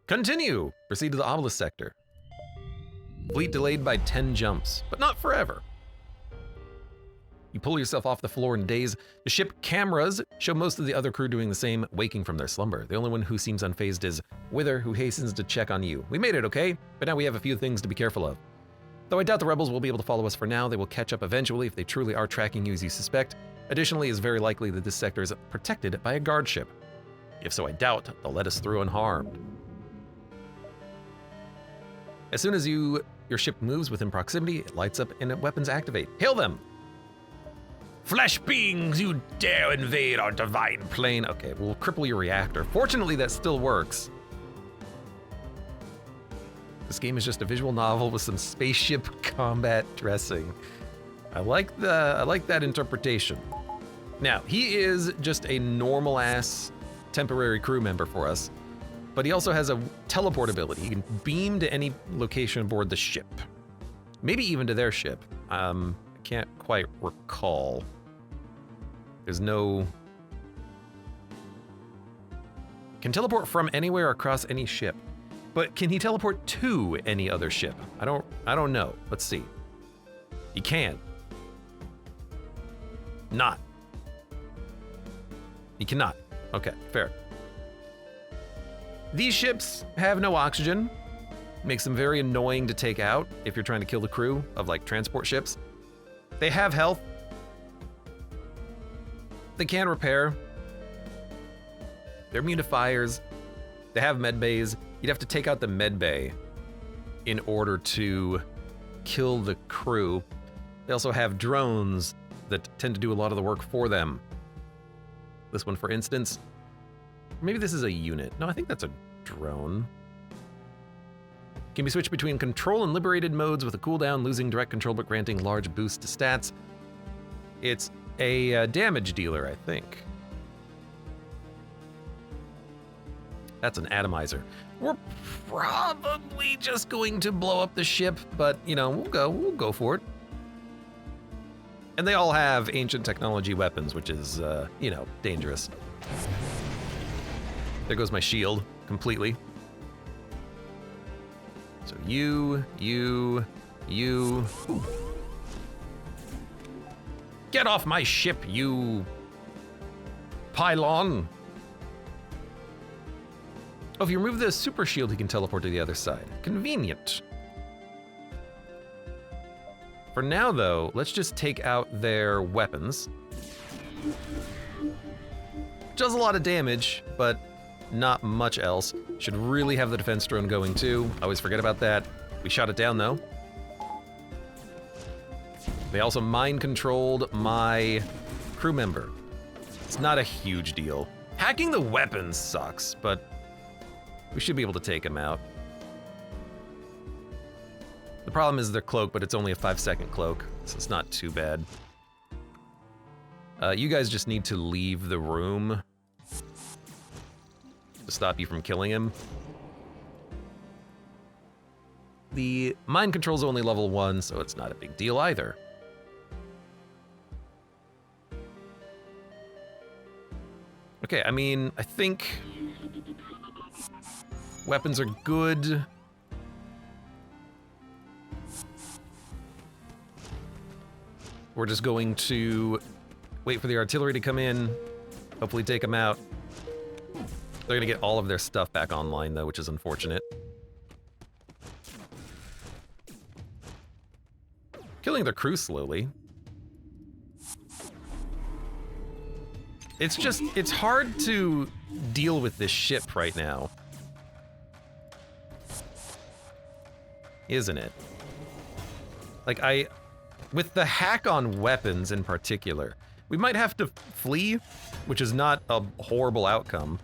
Continue! Proceed to the obelisk sector. Fleet delayed by 10 jumps, but not forever. You pull yourself off the floor in a daze. The ship cameras show most of the other crew doing the same, waking from their slumber. The only one who seems unfazed is Wither, who hastens to check on you. We made it, okay? But now we have a few things to be careful of. Though I doubt the rebels will be able to follow us for now, they will catch up eventually if they truly are tracking you as you suspect. Additionally, it's very likely that this sector is protected by a guard ship. If so, I doubt they'll let us through unharmed. As soon as your ship moves within proximity, it lights up and weapons activate. Hail them! Flesh beings, you dare invade our divine plane. Okay, we'll cripple your reactor. Fortunately, that still works. This game is just a visual novel with some spaceship combat dressing. I like that interpretation. Now, he is just a normal-ass temporary crew member for us, but he also has a teleport ability. He can beam to any location aboard the ship. Maybe even to their ship. I can't quite recall. There's no... Can teleport from anywhere across any ship. But can he teleport to any other ship? I don't know. Let's see. He can. Not. He cannot. Okay, fair. These ships have no oxygen. Makes them very annoying to take out if you're trying to kill the crew of like transport ships. They have health. They can repair. They're immune to fires. They have med bays. You'd have to take out the med bay in order to kill the crew. They also have drones that tend to do a lot of the work for them. This one, for instance. Maybe this is a unit. No, I think that's a drone. Can be switched between control and liberated modes with a cooldown, losing direct control but granting large boosts to stats. It's a damage dealer, I think. That's an atomizer. We're probably just going to blow up the ship, but you know, we'll go for it. And they all have ancient technology weapons, which is, you know, dangerous. There goes my shield completely. So you. Get off my ship, you pylon. Oh, if you remove the super shield, he can teleport to the other side. Convenient. For now, though, let's just take out their weapons. Does a lot of damage, but not much else. Should really have the defense drone going too. I always forget about that. We shot it down though. They also mind controlled my crew member. It's not a huge deal. Hacking the weapons sucks, but we should be able to take him out. The problem is their cloak, but it's only a 5-second cloak, so it's not too bad. You guys just need to leave the room to stop you from killing him. The mind control's only level 1, so it's not a big deal either. Okay, I mean, I think weapons are good. We're just going to wait for the artillery to come in, hopefully take them out. They're gonna get all of their stuff back online though, which is unfortunate. Killing their crew slowly. It's hard to deal with this ship right now. Isn't it? Like with the hack on weapons in particular, we might have to flee, which is not a horrible outcome.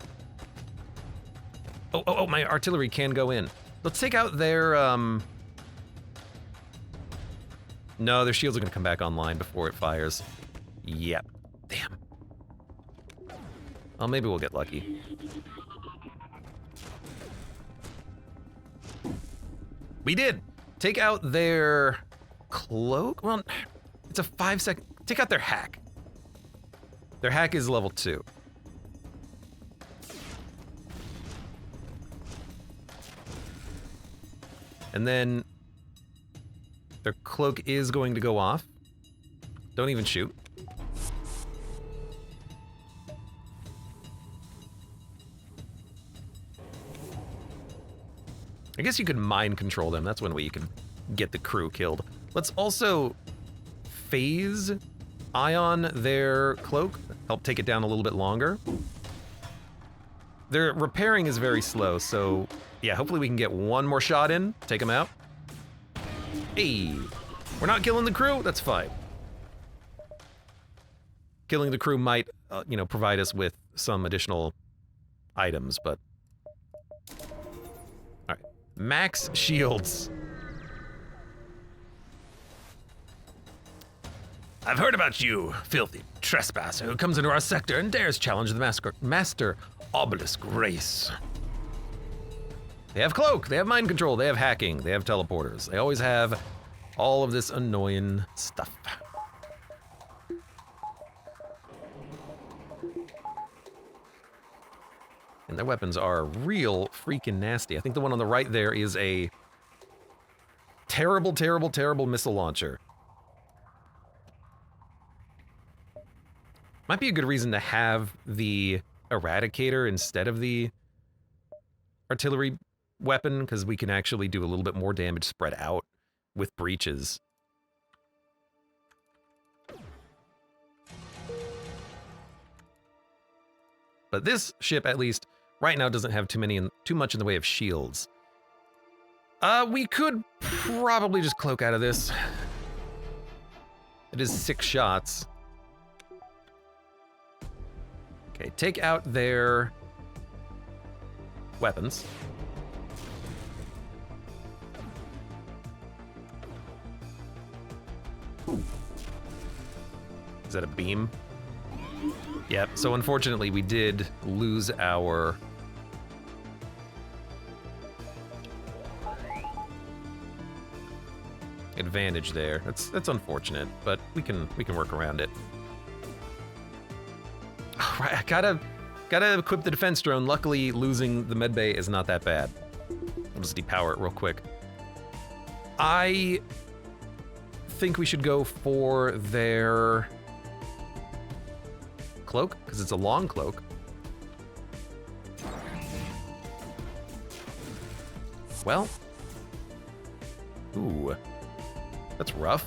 Oh, my artillery can go in. Let's take out their, No, their shields are gonna come back online before it fires. Yep. Damn. Well, maybe we'll get lucky. We did! Take out their cloak? Well, it's a 5-second... Take out their hack. Their hack is level 2. And then their cloak is going to go off. Don't even shoot. I guess you could mind control them. That's one way you can get the crew killed. Let's also phase ion their cloak, help take it down a little bit longer. Their repairing is very slow, so yeah, hopefully we can get one more shot in, take them out. Hey, we're not killing the crew, that's fine. Killing the crew might, you know, provide us with some additional items, but... All right, max shields. I've heard about you, filthy trespasser who comes into our sector and dares challenge the master obelisk race. They have cloak, they have mind control, they have hacking, they have teleporters. They always have all of this annoying stuff. And their weapons are real freaking nasty. I think the one on the right there is a terrible, terrible, terrible missile launcher. Might be a good reason to have the Eradicator instead of the artillery weapon, because we can actually do a little bit more damage spread out with breaches. But this ship, at least right now, doesn't have too much in the way of shields. We could probably just cloak out of this. It is 6 shots. Okay, take out their weapons. Is that a beam? Yep, so unfortunately we did lose our advantage there. That's unfortunate, but we can work around it. Oh, right, I gotta equip the defense drone. Luckily, losing the medbay is not that bad. I'll just depower it real quick. I think we should go for their cloak, because it's a long cloak. Well, ooh, that's rough.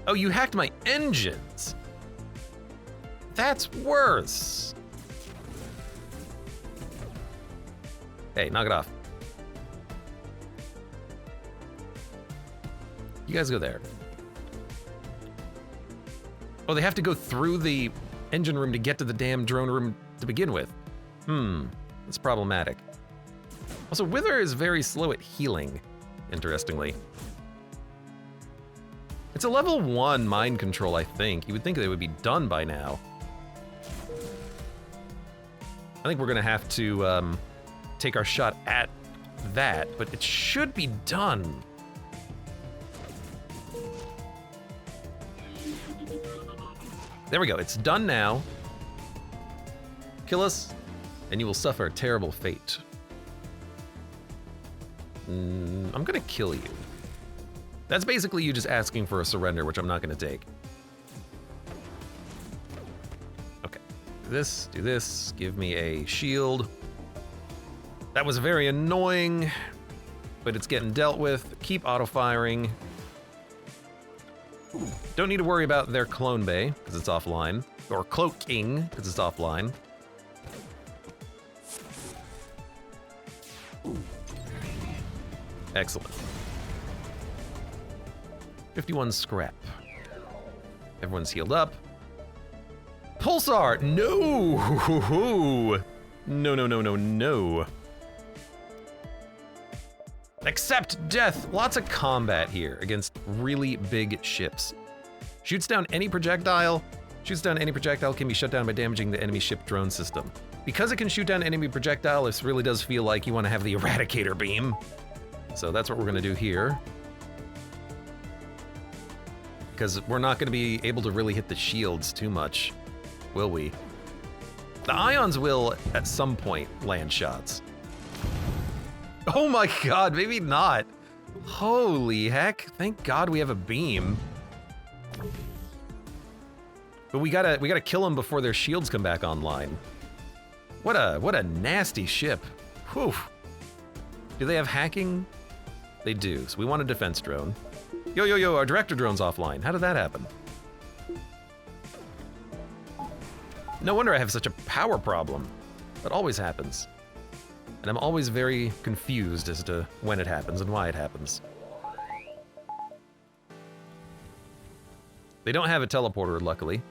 Oh, you hacked my engines. That's worse. Hey, knock it off. You guys go there. Oh, they have to go through the engine room to get to the damn drone room to begin with. That's problematic. Also, Wither is very slow at healing, interestingly. It's a level 1 mind control, I think. You would think they would be done by now. I think we're gonna have to take our shot at that, but it should be done. There we go, it's done now. Kill us, and you will suffer a terrible fate. I'm gonna kill you. That's basically you just asking for a surrender, which I'm not gonna take. Okay, do this, give me a shield. That was very annoying, but it's getting dealt with. Keep auto-firing. Don't need to worry about their clone bay, because it's offline. Or cloaking, because it's offline. Excellent. 51 scrap. Everyone's healed up. Pulsar! No! No, no, no, no, no. Accept death. Lots of combat here against really big ships. Shoots down any projectile. Shoots down any projectile can be shut down by damaging the enemy ship drone system. Because it can shoot down enemy projectile, this really does feel like you want to have the Eradicator beam. So that's what we're gonna do here. Because we're not gonna be able to really hit the shields too much, will we? The ions will, at some point, land shots. Oh my god, maybe not. Holy heck, thank God we have a beam. But we gotta kill them before their shields come back online. What a nasty ship. Whew. Do they have hacking? They do, so we want a defense drone. Yo, our director drone's offline. How did that happen? No wonder I have such a power problem. That always happens. And I'm always very confused as to when it happens and why it happens. They don't have a teleporter, luckily.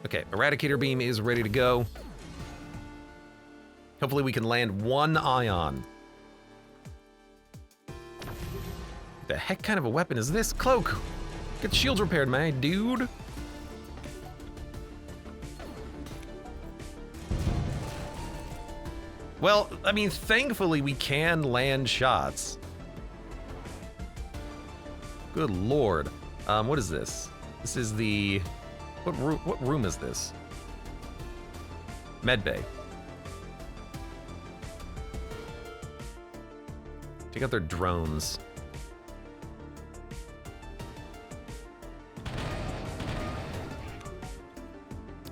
Okay, Eradicator Beam is ready to go. Hopefully we can land one ion. The heck kind of a weapon is this? Cloak! Get the shields repaired, my dude. Well, I mean, thankfully we can land shots. Good lord. What is this? This is the... What room is this? Medbay. Check out their drones.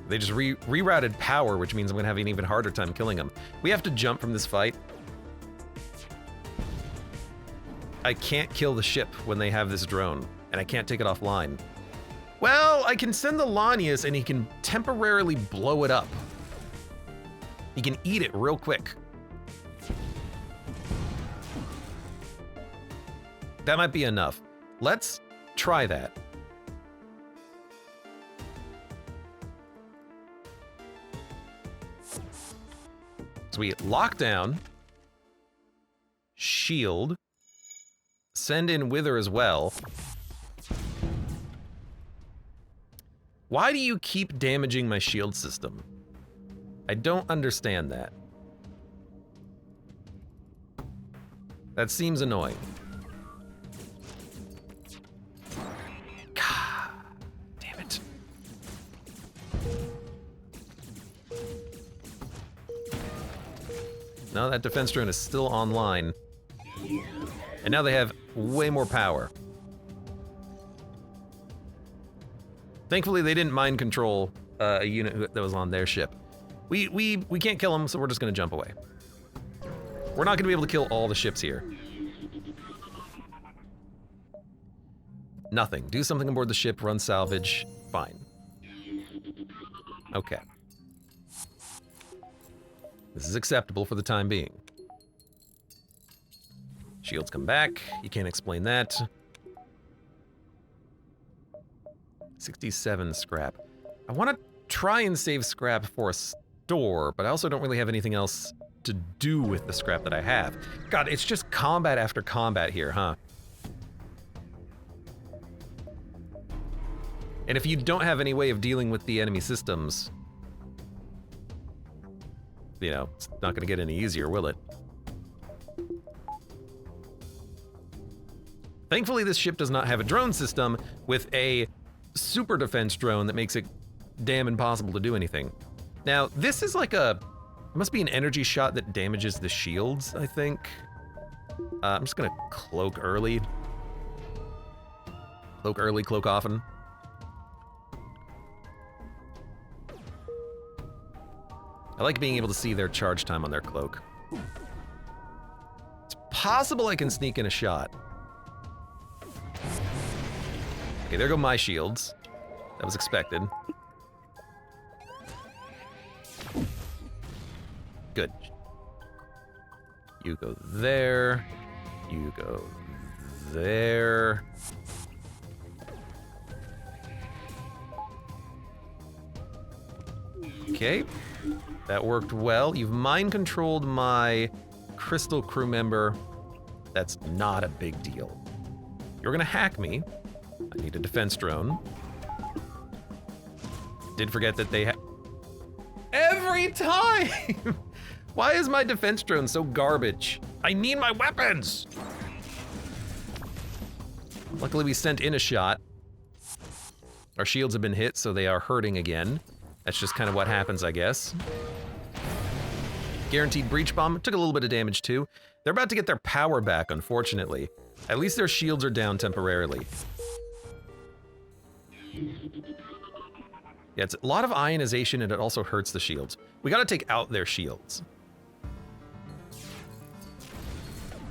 They just rerouted power, which means I'm gonna have an even harder time killing them. We have to jump from this fight. I can't kill the ship when they have this drone, and I can't take it offline. Well, I can send the Lanius and he can temporarily blow it up. He can eat it real quick. That might be enough. Let's try that. So we lock down, shield, send in Wither as well. Why do you keep damaging my shield system? I don't understand that. That seems annoying. God damn it. No, that defense drone is still online. And now they have way more power. Thankfully, they didn't mind control a unit that was on their ship. We can't kill them, so we're just gonna jump away. We're not gonna be able to kill all the ships here. Nothing. Do something aboard the ship, run salvage, fine. Okay. This is acceptable for the time being. Shields come back, you can't explain that. 67 scrap. I want to try and save scrap for a store, but I also don't really have anything else to do with the scrap that I have. God, it's just combat after combat here, huh? And if you don't have any way of dealing with the enemy systems, you know, it's not gonna get any easier, will it? Thankfully, this ship does not have a drone system with a super defense drone that makes it damn impossible to do anything. Now, this is like it must be an energy shot that damages the shields, I think. I'm just gonna cloak early. Cloak early, cloak often. I like being able to see their charge time on their cloak. It's possible I can sneak in a shot. Okay, there go my shields. That was expected. Good. You go there. You go there. Okay. That worked well. You've mind controlled my crystal crew member. That's not a big deal. You're gonna hack me. I need a defense drone. Did forget that they every time! Why is my defense drone so garbage? I need my weapons! Luckily we sent in a shot. Our shields have been hit, so they are hurting again. That's just kind of what happens, I guess. Guaranteed breach bomb. Took a little bit of damage too. They're about to get their power back, unfortunately. At least their shields are down temporarily. Yeah, it's a lot of ionization and it also hurts the shields. We gotta take out their shields.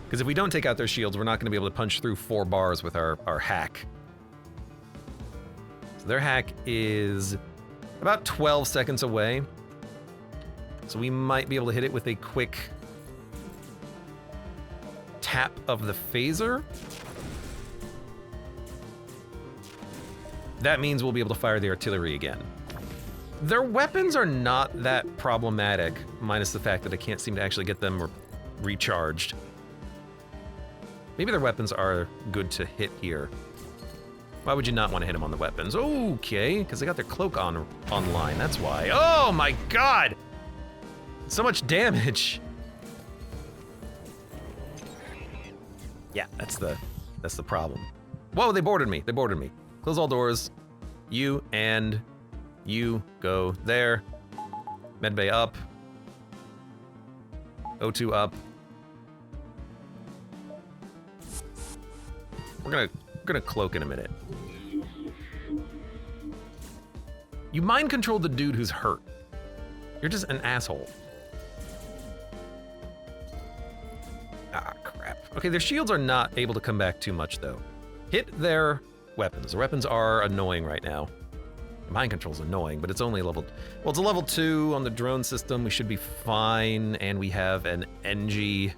Because if we don't take out their shields, we're not gonna be able to punch through 4 bars with our hack. So their hack is about 12 seconds away. So we might be able to hit it with a quick tap of the phaser. That means we'll be able to fire the artillery again. Their weapons are not that problematic, minus the fact that I can't seem to actually get them recharged. Maybe their weapons are good to hit here. Why would you not want to hit them on the weapons? Okay, because they got their cloak online, that's why. Oh my god! So much damage! Yeah, that's the problem. Whoa, they boarded me, Close all doors. You and you go there. Medbay up. O2 up. We're gonna cloak in a minute. You mind controlled the dude who's hurt. You're just an asshole. Ah, crap. Okay, their shields are not able to come back too much though. Hit their weapons. The weapons are annoying right now. Mind control's annoying, but it's only level... Well, it's a level 2 on the drone system. We should be fine, and we have an NG.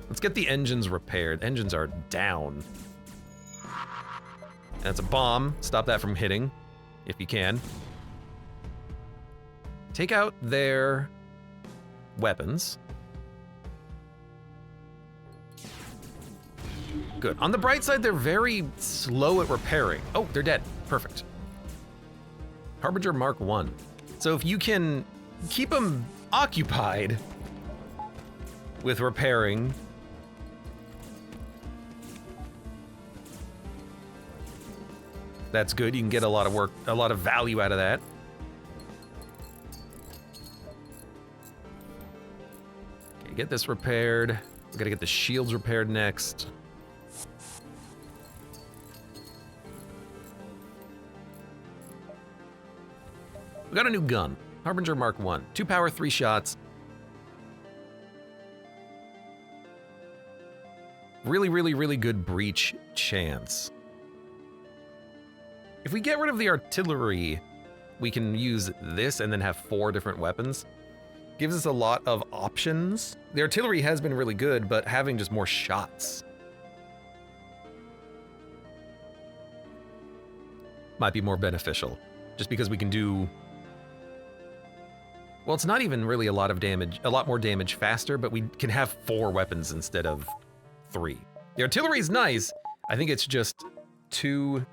Let's get the engines repaired. Engines are down. That's a bomb. Stop that from hitting, if you can. Take out their weapons. Good. On the bright side, they're very slow at repairing. Oh, they're dead. Perfect. Harbinger Mark 1. So if you can keep them occupied with repairing, that's good. You can get a lot of work, a lot of value out of that. Okay, get this repaired. We gotta get the shields repaired next. We got a new gun, Harbinger Mark 1. 2 power, 3 shots. Really, really, really good breach chance. If we get rid of the artillery, we can use this and then have 4 different weapons. Gives us a lot of options. The artillery has been really good, but having just more shots might be more beneficial. Just because we can do... Well, it's not even really a lot of damage, a lot more damage faster, but we can have 4 weapons instead of 3. The artillery is nice. I think it's just too...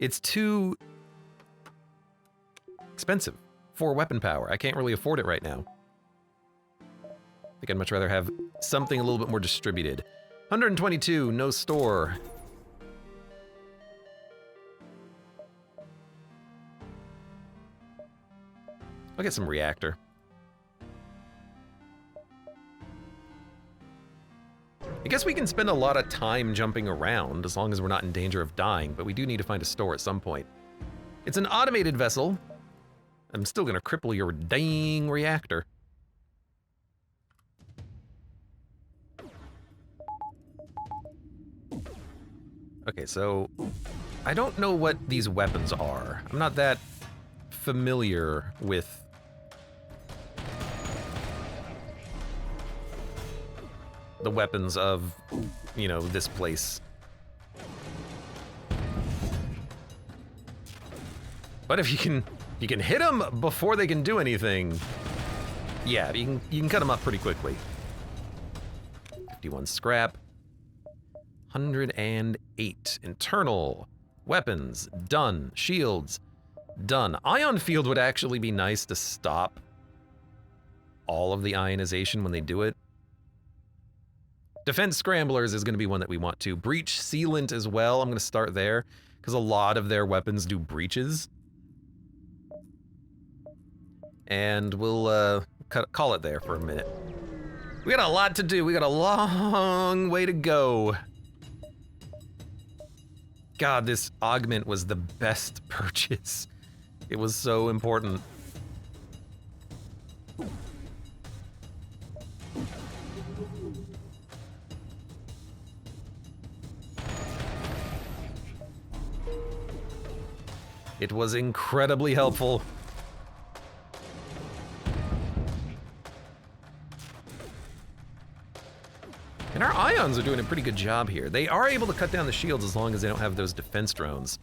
It's too expensive for weapon power. I can't really afford it right now. I think I'd much rather have something a little bit more distributed. 122, no store. I'll get some reactor. I guess we can spend a lot of time jumping around as long as we're not in danger of dying, but we do need to find a store at some point. It's an automated vessel. I'm still gonna cripple your dang reactor. Okay, so I don't know what these weapons are. I'm not that familiar with the weapons of, you know, this place. But if you can hit them before they can do anything, yeah, you can cut them up pretty quickly. 51 scrap. 108 internal weapons done. Shields done. Ion field would actually be nice to stop all of the ionization when they do it. Defense scramblers is going to be one that we want to. Breach sealant as well. I'm going to start there because a lot of their weapons do breaches. and we'll call it there for a minute. We got a lot to do. We got a long way to go. God, this augment was the best purchase. It was so important. It was incredibly helpful. And our ions are doing a pretty good job here. They are able to cut down the shields as long as they don't have those defense drones.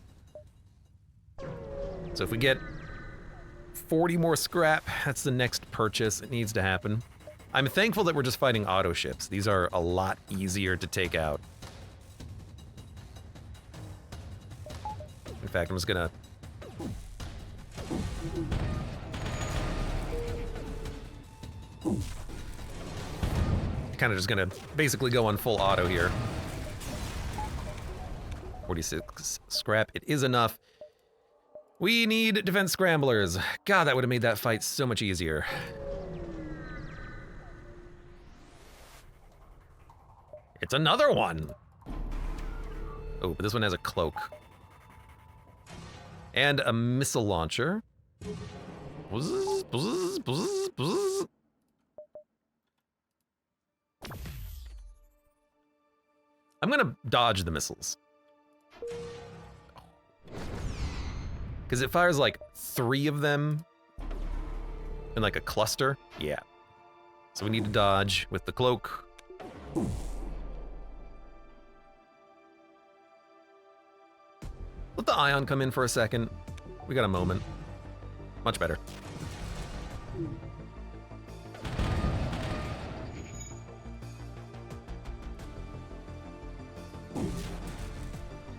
So if we get 40 more scrap, that's the next purchase. It needs to happen. I'm thankful that we're just fighting auto ships. These are a lot easier to take out. In fact, I'm just gonna... kind of just gonna basically go on full auto here. 46 scrap, it is enough. We need defense scramblers. God, that would have made that fight so much easier. It's another one. Oh, but this one has a cloak. And a missile launcher. Buzz, buzz, buzz, buzz. I'm gonna dodge the missiles. Because it fires like 3 of them in like a cluster. Yeah. So we need to dodge with the cloak. Let the ion come in for a second. We got a moment. Much better.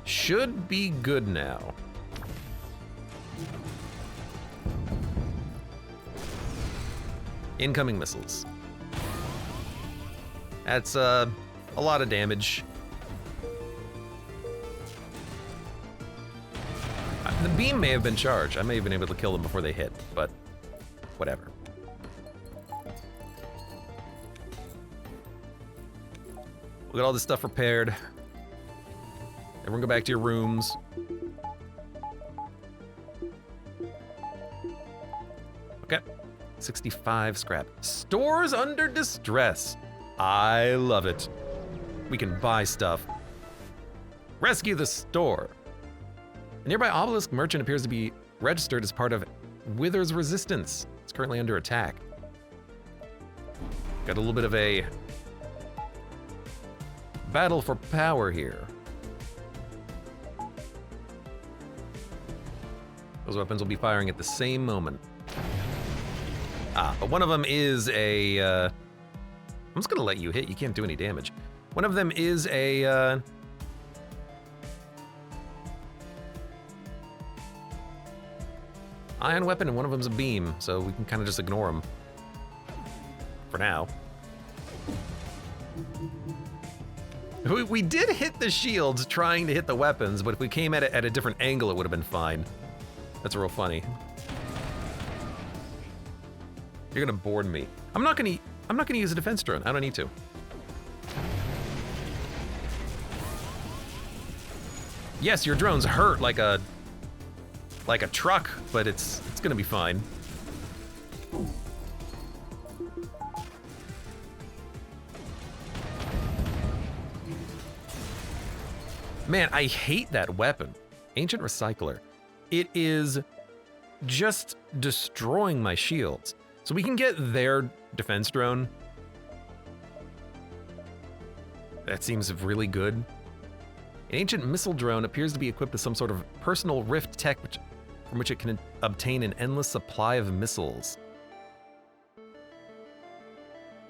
Should be good now. Incoming missiles. That's a lot of damage. The beam may have been charged. I may have been able to kill them before they hit, but whatever. We'll get all this stuff repaired. Everyone go back to your rooms. Okay. 65 scrap. Stores under distress. I love it. We can buy stuff. Rescue the store. A nearby obelisk merchant appears to be registered as part of Wither's resistance. It's currently under attack. Got a little bit of a battle for power here. Those weapons will be firing at the same moment. But one of them is a... I'm just gonna let you hit. You can't do any damage. One of them is a... ion weapon, and one of them's a beam, so we can kind of just ignore them. For now. We did hit the shields trying to hit the weapons, but if we came at it at a different angle, it would have been fine. That's real funny. You're gonna board me. I'm not gonna use a defense drone. I don't need to. Yes, your drones hurt like a truck, but it's gonna be fine. Man, I hate that weapon. Ancient Recycler. It is just destroying my shields. So we can get their defense drone. That seems really good. An ancient missile drone appears to be equipped with some sort of personal rift tech from which it can obtain an endless supply of missiles.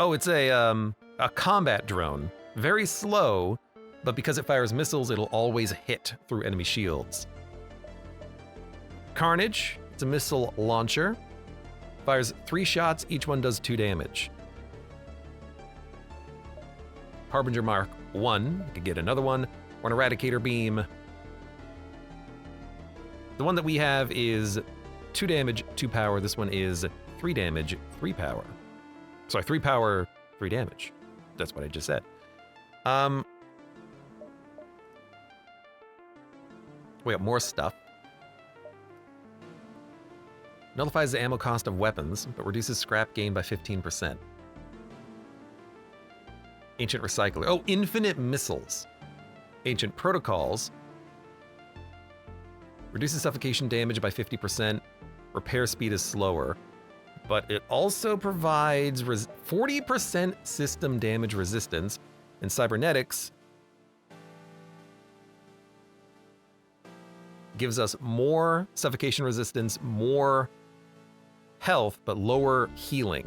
Oh, it's a combat drone. Very slow, but because it fires missiles, it'll always hit through enemy shields. Carnage, it's a missile launcher. Fires 3 shots, each one does 2 damage. Harbinger Mark 1, you could get another one, or an Eradicator Beam. The one that we have is 2 damage, 2 power. This one is 3 damage, 3 power. Sorry, 3 power, 3 damage. That's what I just said. We got more stuff. Nullifies the ammo cost of weapons, but reduces scrap gain by 15%. Ancient Recycler. Oh, infinite missiles. Ancient Protocols. Reduces suffocation damage by 50%. Repair speed is slower. But it also provides 40% system damage resistance. And Cybernetics gives us more suffocation resistance, more health, but lower healing.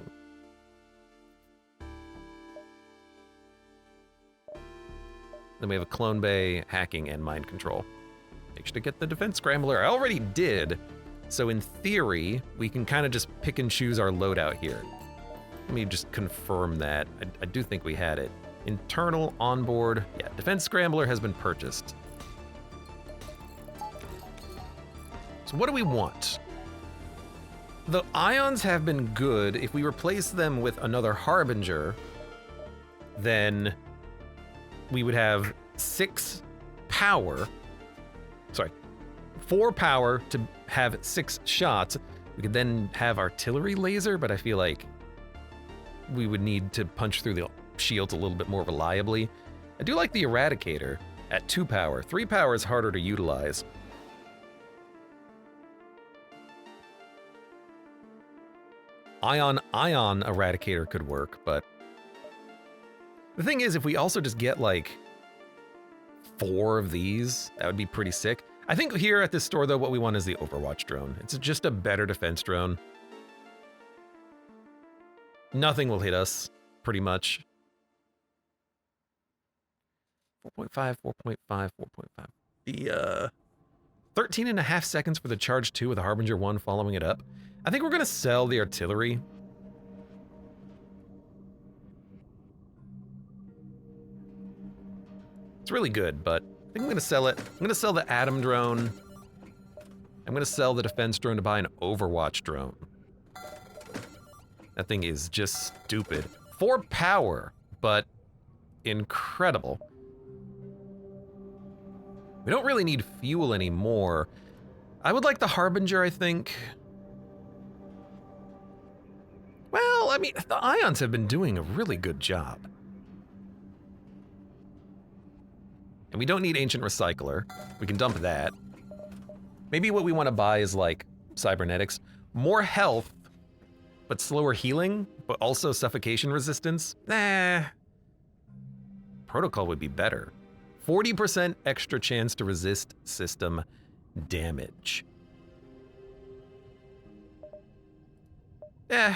Then we have a Clone Bay, hacking, and mind control. Make sure to get the defense scrambler. I already did. So in theory, we can kind of just pick and choose our loadout here. Let me just confirm that. I do think we had it. Internal, onboard. Yeah, defense scrambler has been purchased. So what do we want? The ions have been good. If we replace them with another Harbinger, then we would have 6 power. Sorry, 4 power to have 6 shots. We could then have artillery laser, but I feel like we would need to punch through the shields a little bit more reliably. I do like the Eradicator at 2 power. 3 power is harder to utilize. Ion Eradicator could work, but the thing is, if we also just get like 4 of these, that would be pretty sick. I think here at this store, though, what we want is the Overwatch drone. It's just a better defense drone. Nothing will hit us, pretty much. 4.5, 4.5, 4.5. The 13.5 seconds for the Charge 2 with the Harbinger 1 following it up. I think we're going to sell the artillery. It's really good, but I think I'm going to sell it. I'm going to sell the Atom drone. I'm going to sell the defense drone to buy an Overwatch drone. That thing is just stupid. 4 power, but incredible. We don't really need fuel anymore. I would like the Harbinger, I think. Well, I mean, the ions have been doing a really good job. And we don't need Ancient Recycler. We can dump that. Maybe what we want to buy is like Cybernetics. More health, but slower healing, but also suffocation resistance. Nah. Protocol would be better. 40% extra chance to resist system damage. You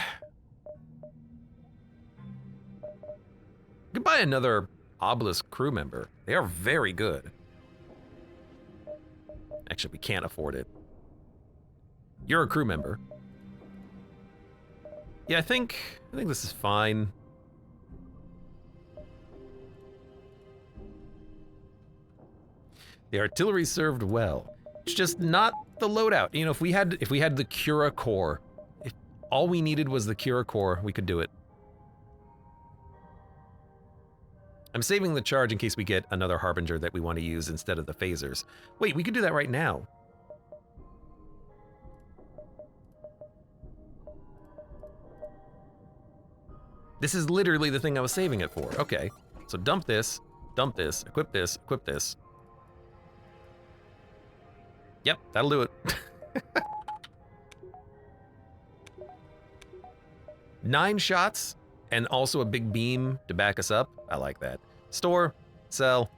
could buy another Obelisk crew member. They are very good. Actually, we can't afford it. You're a crew member. Yeah, I think this is fine. The artillery served well. It's just not the loadout. You know, if we had the Cura Core, if all we needed was the Cura Core, we could do it. I'm saving the charge in case we get another Harbinger that we want to use instead of the phasers. Wait, we could do that right now. This is literally the thing I was saving it for. Okay, so dump this, equip this, equip this. Yep, that'll do it. 9 shots and also a big beam to back us up. I like that. Store, sell.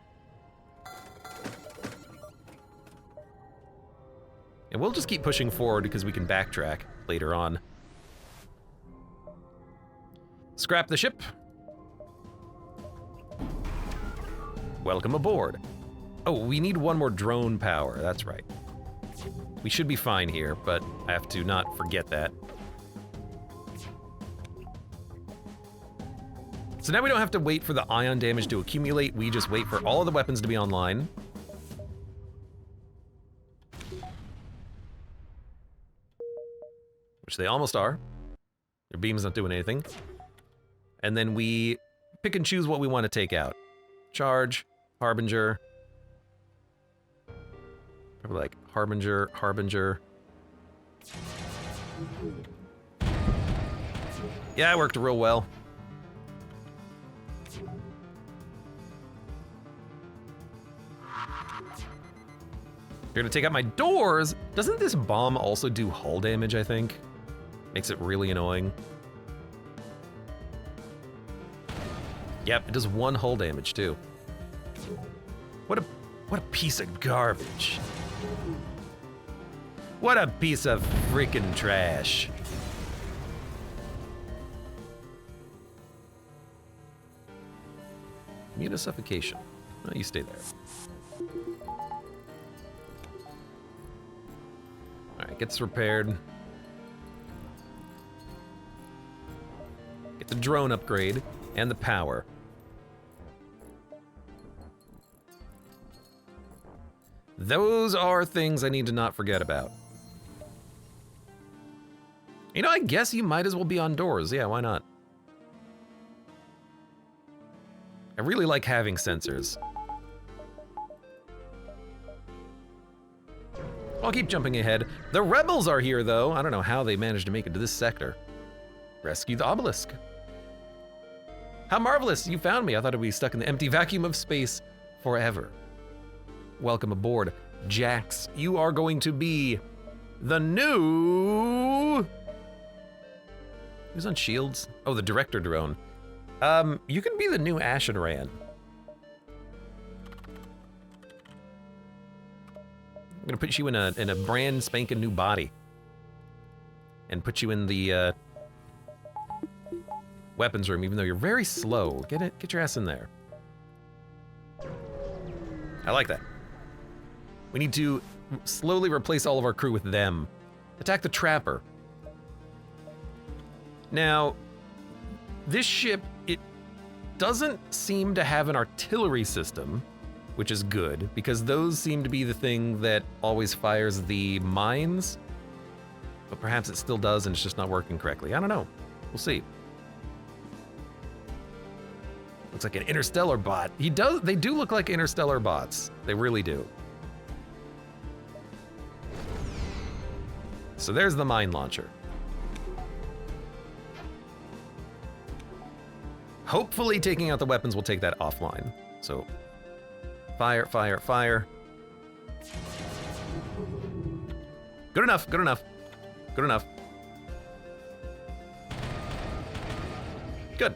And we'll just keep pushing forward because we can backtrack later on. Scrap the ship. Welcome aboard. Oh, we need 1 more drone power, that's right. We should be fine here, but I have to not forget that. So now we don't have to wait for the ion damage to accumulate, we just wait for all of the weapons to be online. Which they almost are. Your beam's not doing anything. And then we pick and choose what we want to take out. Charge, Harbinger. Probably like Harbinger, Harbinger. Yeah, it worked real well. You're gonna take out my doors? Doesn't this bomb also do hull damage, I think? Makes it really annoying. Yep, it does 1 hull damage too. What a piece of garbage. What a piece of freaking trash. Immunosuffocation. Oh, you stay there. Alright, gets repaired. Get the drone upgrade and the power. Those are things I need to not forget about. You know, I guess you might as well be on doors. Yeah, why not? I really like having sensors. I'll keep jumping ahead. The rebels are here, though. I don't know how they managed to make it to this sector. Rescue the obelisk. How marvelous, you found me. I thought I'd be stuck in the empty vacuum of space forever. Welcome aboard, Jax. You are going to be the new... Who's on shields? Oh, the director drone. You can be the new Ashen Ran. I'm gonna put you in a brand spanking new body. And put you in the weapons room, even though you're very slow. Get your ass in there. I like that. We need to slowly replace all of our crew with them. Attack the Trapper. Now, this ship, it doesn't seem to have an artillery system, which is good, because those seem to be the thing that always fires the mines. But perhaps it still does and it's just not working correctly. I don't know. We'll see. Looks like an interstellar bot. They do look like interstellar bots. They really do. So there's the mine launcher. Hopefully taking out the weapons will take that offline. So fire, fire, fire. Good enough, good enough, good enough. Good.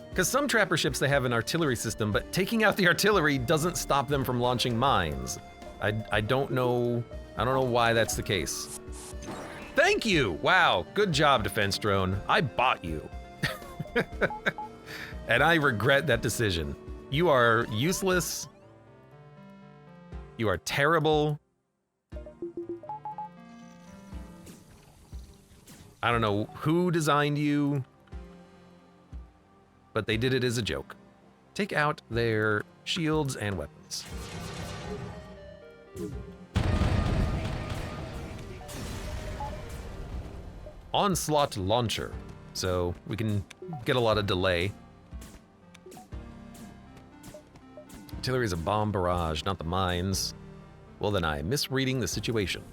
Because some trapper ships, they have an artillery system, but taking out the artillery doesn't stop them from launching mines. I don't know why that's the case. Thank you! Wow, good job, defense drone. I bought you. And I regret that decision. You are useless. You are terrible. I don't know who designed you, but they did it as a joke. Take out their shields and weapons. Onslaught launcher, so we can get a lot of delay. Artillery is a bomb barrage, not the mines. Well, then I'm misreading the situation.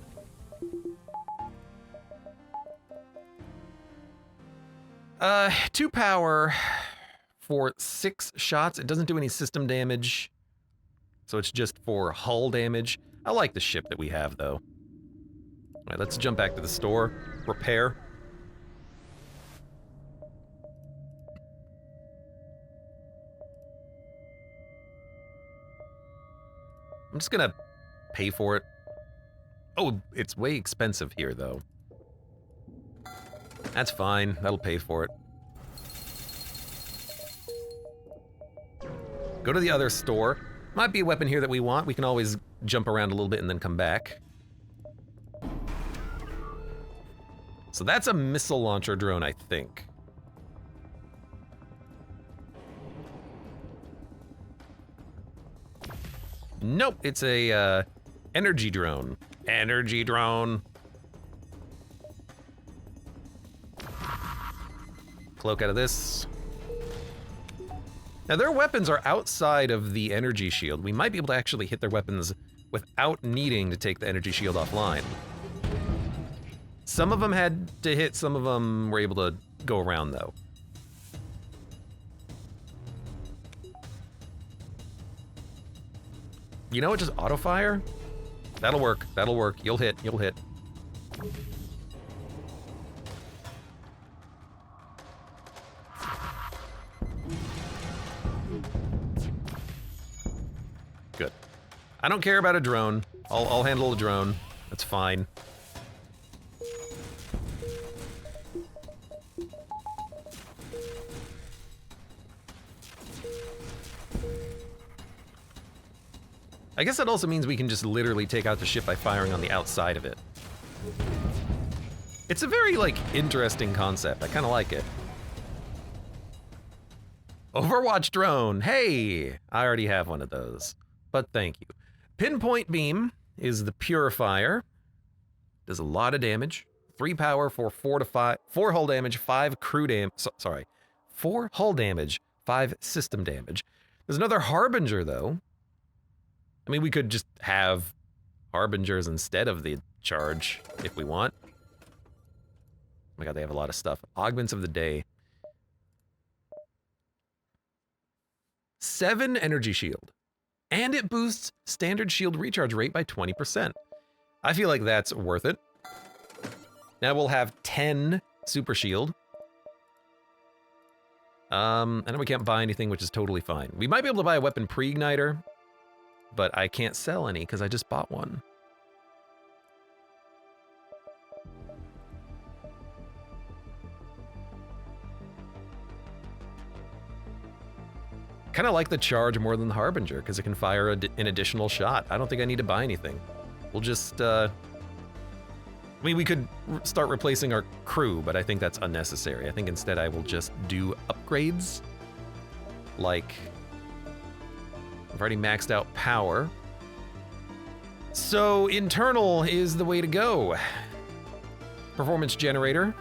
Two power for 6 shots. It doesn't do any system damage, so it's just for hull damage. I like the ship that we have, though. All right, let's jump back to the store. Repair. I'm just gonna pay for it. Oh, it's way expensive here, though. That's fine, that'll pay for it. Go to the other store. Might be a weapon here that we want. We can always jump around a little bit and then come back. So that's a missile launcher drone, I think. Nope, it's a energy drone. Energy drone. cloak out of this. Now, their weapons are outside of the energy shield. We might be able to actually hit their weapons without needing to take the energy shield offline. Some of them had to hit, some of them were able to go around, though. You know what, just auto-fire? That'll work, that'll work. You'll hit, you'll hit. Good. I don't care about a drone. I'll handle a drone. That's fine. I guess that also means we can just literally take out the ship by firing on the outside of it. It's a very, like, interesting concept. I kind of like it. Overwatch drone. Hey! I already have one of those, but thank you. Pinpoint beam is the purifier. Does a lot of damage. 3 power for 4 hull damage, 5 crew damage. Sorry. 4 hull damage, 5 system damage. There's another Harbinger, though. I mean, we could just have Harbingers instead of the charge if we want. Oh my god, they have a lot of stuff. Augments of the day. 7 energy shield. And it boosts standard shield recharge rate by 20%. I feel like that's worth it. Now we'll have 10 super shield. I know we can't buy anything, which is totally fine. We might be able to buy a weapon pre-igniter, but I can't sell any because I just bought one. Kind of like the charge more than the Harbinger because it can fire an additional shot. I don't think I need to buy anything. We'll just, I mean, we could start replacing our crew, but I think that's unnecessary. I think instead I will just do upgrades. Like, I've already maxed out power. So internal is the way to go. Performance generator.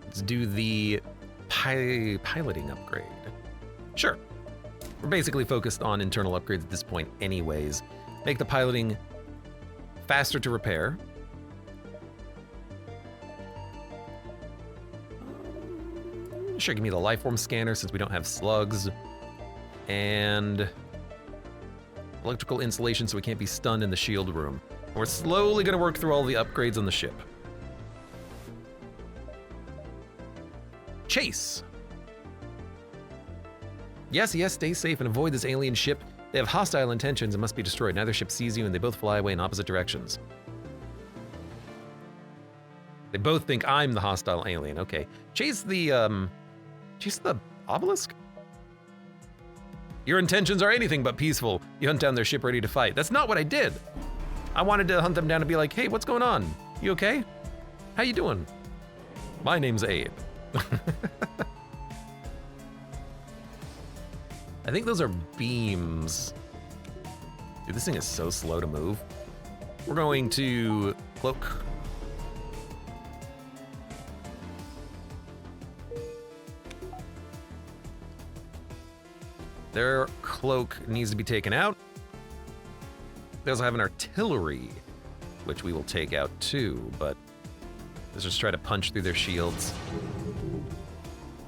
Let's do the piloting upgrade. Sure. We're basically focused on internal upgrades at this point anyways. Make the piloting faster to repair. Sure, give me the lifeform scanner since we don't have slugs. And electrical insulation so we can't be stunned in the shield room. And we're slowly gonna work through all the upgrades on the ship. Chase. Yes, stay safe and avoid this alien ship. They have hostile intentions and must be destroyed. Neither ship sees you and they both fly away in opposite directions. They both think I'm the hostile alien. Okay. Chase the obelisk? Your intentions are anything but peaceful. You hunt down their ship ready to fight. That's not what I did. I wanted to hunt them down and be like, hey, what's going on? You okay? How you doing? My name's Abe. I think those are beams. Dude, this thing is so slow to move. We're going to cloak. Their cloak needs to be taken out. They also have an artillery, which we will take out too, but let's just try to punch through their shields.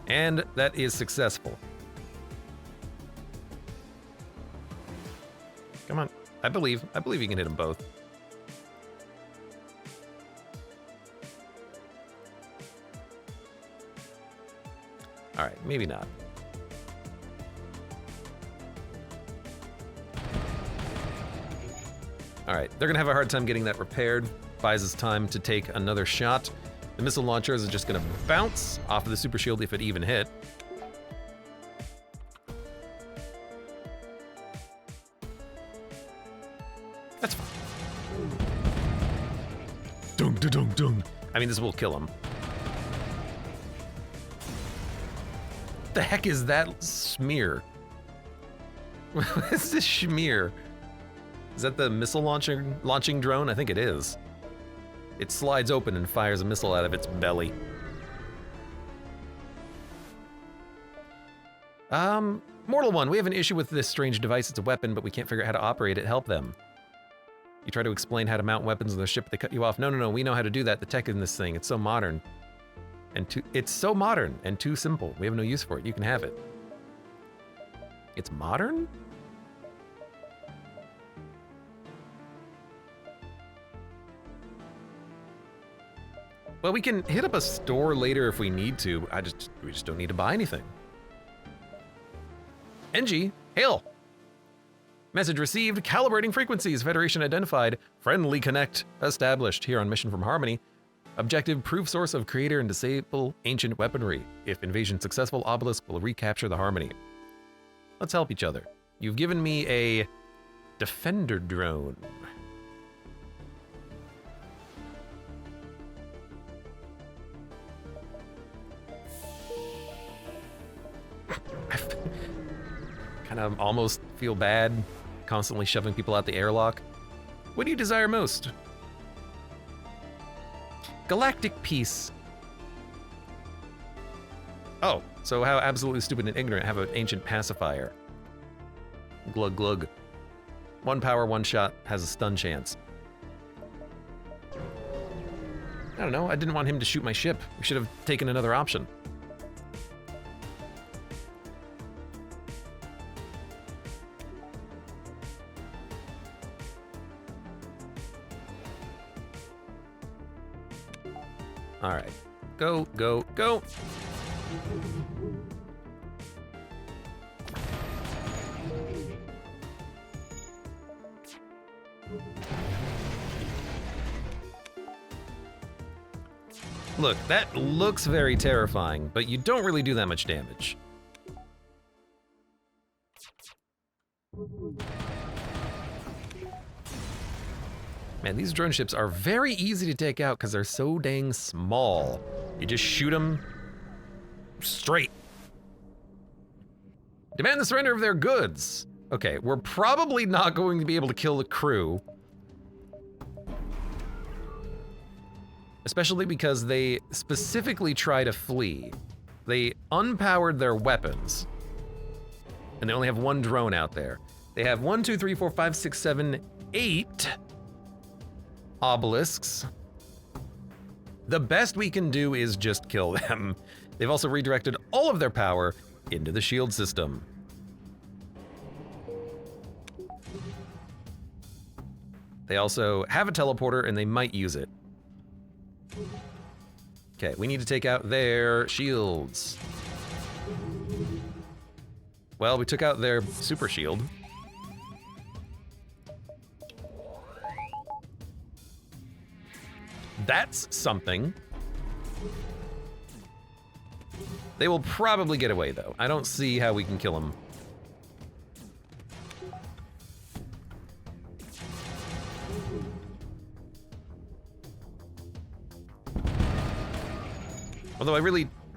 And that is successful. Come on, I believe you can hit them both. All right, maybe not. All right, they're gonna have a hard time getting that repaired. Buys us time to take another shot. The missile launchers are just gonna bounce off of the super shield if it even hit. That's fine. Dung, dung, dung, dung. I mean, this will kill him. What the heck is that smear? What is this schmear? Is that the missile launching drone? I think it is. It slides open and fires a missile out of its belly. Mortal One, we have an issue with this strange device. It's a weapon, but we can't figure out how to operate it. Help them. You try to explain how to mount weapons on the ship, they cut you off. No, we know how to do that. The tech in this thing, it's so modern. It's so modern and too simple. We have no use for it. You can have it. It's modern? Well, we can hit up a store later if we need to. We just don't need to buy anything. NG, hail. Message received, calibrating frequencies, Federation identified, friendly connect established here on mission from Harmony. Objective, prove source of creator and disable ancient weaponry. If invasion successful, Obelisk will recapture the Harmony. Let's help each other. You've given me a defender drone. I kind of almost feel bad constantly shoving people out the airlock. What do you desire most? Galactic peace. Oh, so how absolutely stupid and ignorant have an ancient pacifier. Glug glug. 1 power, 1 shot, has a stun chance. I don't know, I didn't want him to shoot my ship. We should have taken another option. All right, go, go, go. Look, that looks very terrifying, but you don't really do that much damage. Man, these drone ships are very easy to take out because they're so dang small. You just shoot them straight. Demand the surrender of their goods. Okay, we're probably not going to be able to kill the crew. Especially because they specifically try to flee. They unpowered their weapons. And they only have 1 drone out there. They have 1, 2, 3, 4, 5, 6, 7, 8 obelisks. The best we can do is just kill them. They've also redirected all of their power into the shield system. They also have a teleporter and they might use it. Okay, we need to take out their shields. Well, we took out their super shield. That's something. They will probably get away, though. I don't see how we can kill them. Although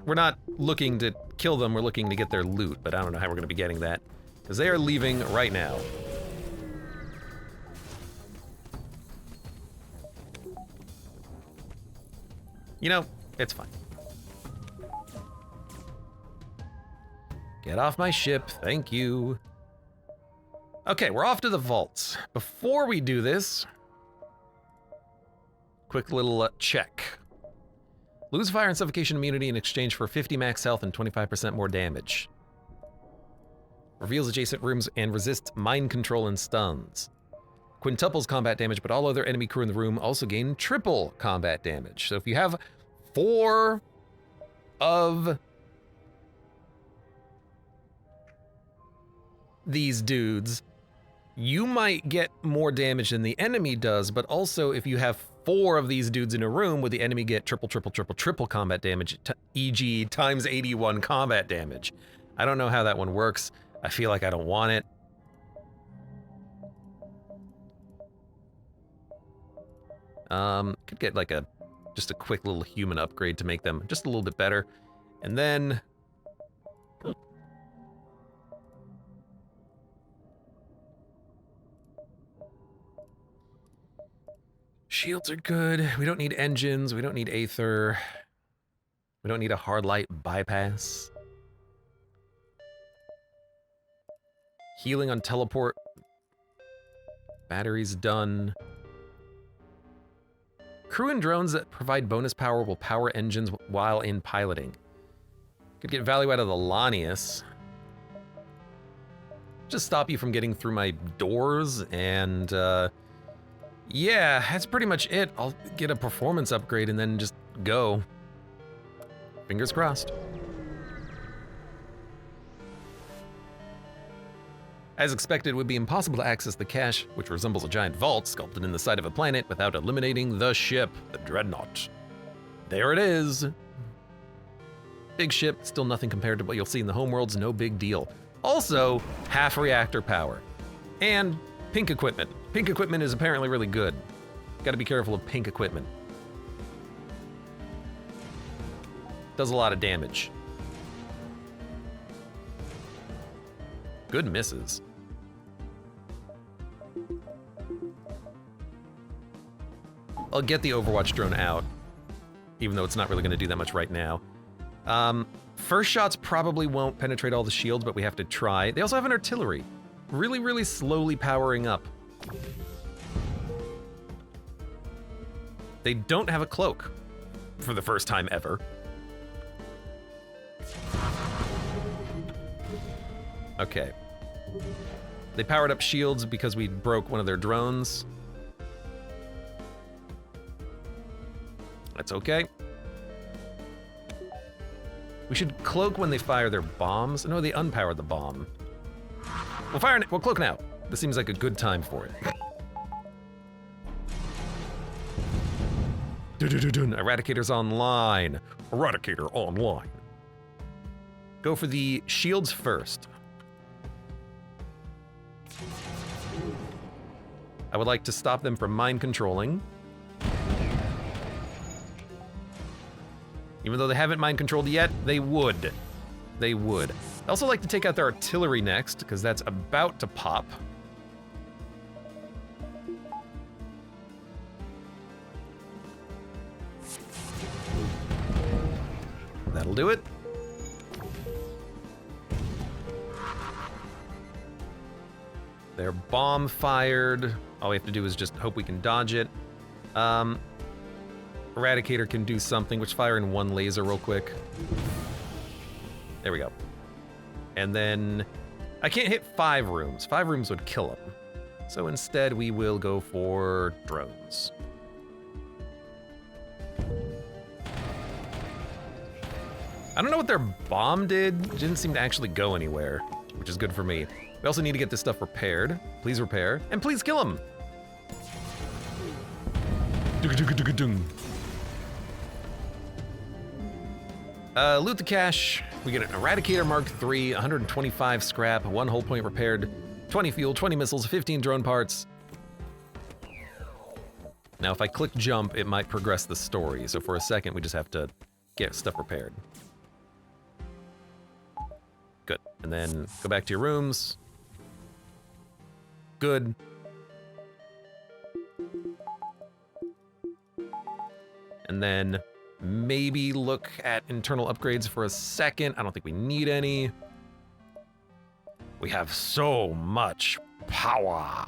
we're not looking to kill them, we're looking to get their loot, but I don't know how we're gonna be getting that. Because they are leaving right now. You know, it's fine. Get off my ship, thank you. Okay, we're off to the vaults. Before we do this, quick little check. Lose fire and suffocation immunity in exchange for 50 max health and 25% more damage. Reveals adjacent rooms and resists mind control and stuns. Quintuples combat damage, but all other enemy crew in the room also gain triple combat damage. So if you have 4 of these dudes, you might get more damage than the enemy does, but also if you have 4 of these dudes in a room, would the enemy get triple combat damage, e.g. times 81 combat damage. I don't know how that one works. I feel like I don't want it. Could get like just a quick little human upgrade to make them just a little bit better. And then Shields are good. We don't need engines. We don't need Aether. We don't need a hard light bypass. Healing on teleport. Batteries done. Crew and drones that provide bonus power will power engines while in piloting. Could get value out of the Lanius. Just stop you from getting through my doors, and yeah, that's pretty much it. I'll get a performance upgrade and then just go. Fingers crossed. As expected, it would be impossible to access the cache, which resembles a giant vault sculpted in the side of a planet, without eliminating the ship, the Dreadnought. There it is. Big ship, still nothing compared to what you'll see in the homeworlds, no big deal. Also, half reactor power. And pink equipment. Pink equipment is apparently really good. Gotta be careful of pink equipment. Does a lot of damage. Good misses. I'll get the Overwatch drone out, even though it's not really going to do that much right now. First shots probably won't penetrate all the shields, but we have to try. They also have an artillery. Really, really slowly powering up. They don't have a cloak for the first time ever. Okay. They powered up shields because we broke one of their drones. That's okay. We should cloak when they fire their bombs. No, they unpowered the bomb. We'll cloak now. This seems like a good time for it. Eradicator's online. Eradicator online. Go for the shields first. I would like to stop them from mind controlling. Even though they haven't mind controlled yet, they would. They would. I also like to take out their artillery next, because that's about to pop. That'll do it. Their bomb fired. All we have to do is just hope we can dodge it. Eradicator can do something, which fire in one laser real quick. There we go. And then I can't hit 5 rooms. 5 rooms would kill him. So instead we will go for drones. I don't know what their bomb did. It didn't seem to actually go anywhere, which is good for me. We also need to get this stuff repaired. Please repair, and please kill him. Loot the cache. We get an Eradicator Mark III, 125 scrap, 1 hull point repaired, 20 fuel, 20 missiles, 15 drone parts. Now, if I click jump, it might progress the story. So for a second, we just have to get stuff repaired. Good. And then go back to your rooms. Good. And then maybe look at internal upgrades for a second. I don't think we need any. We have so much power.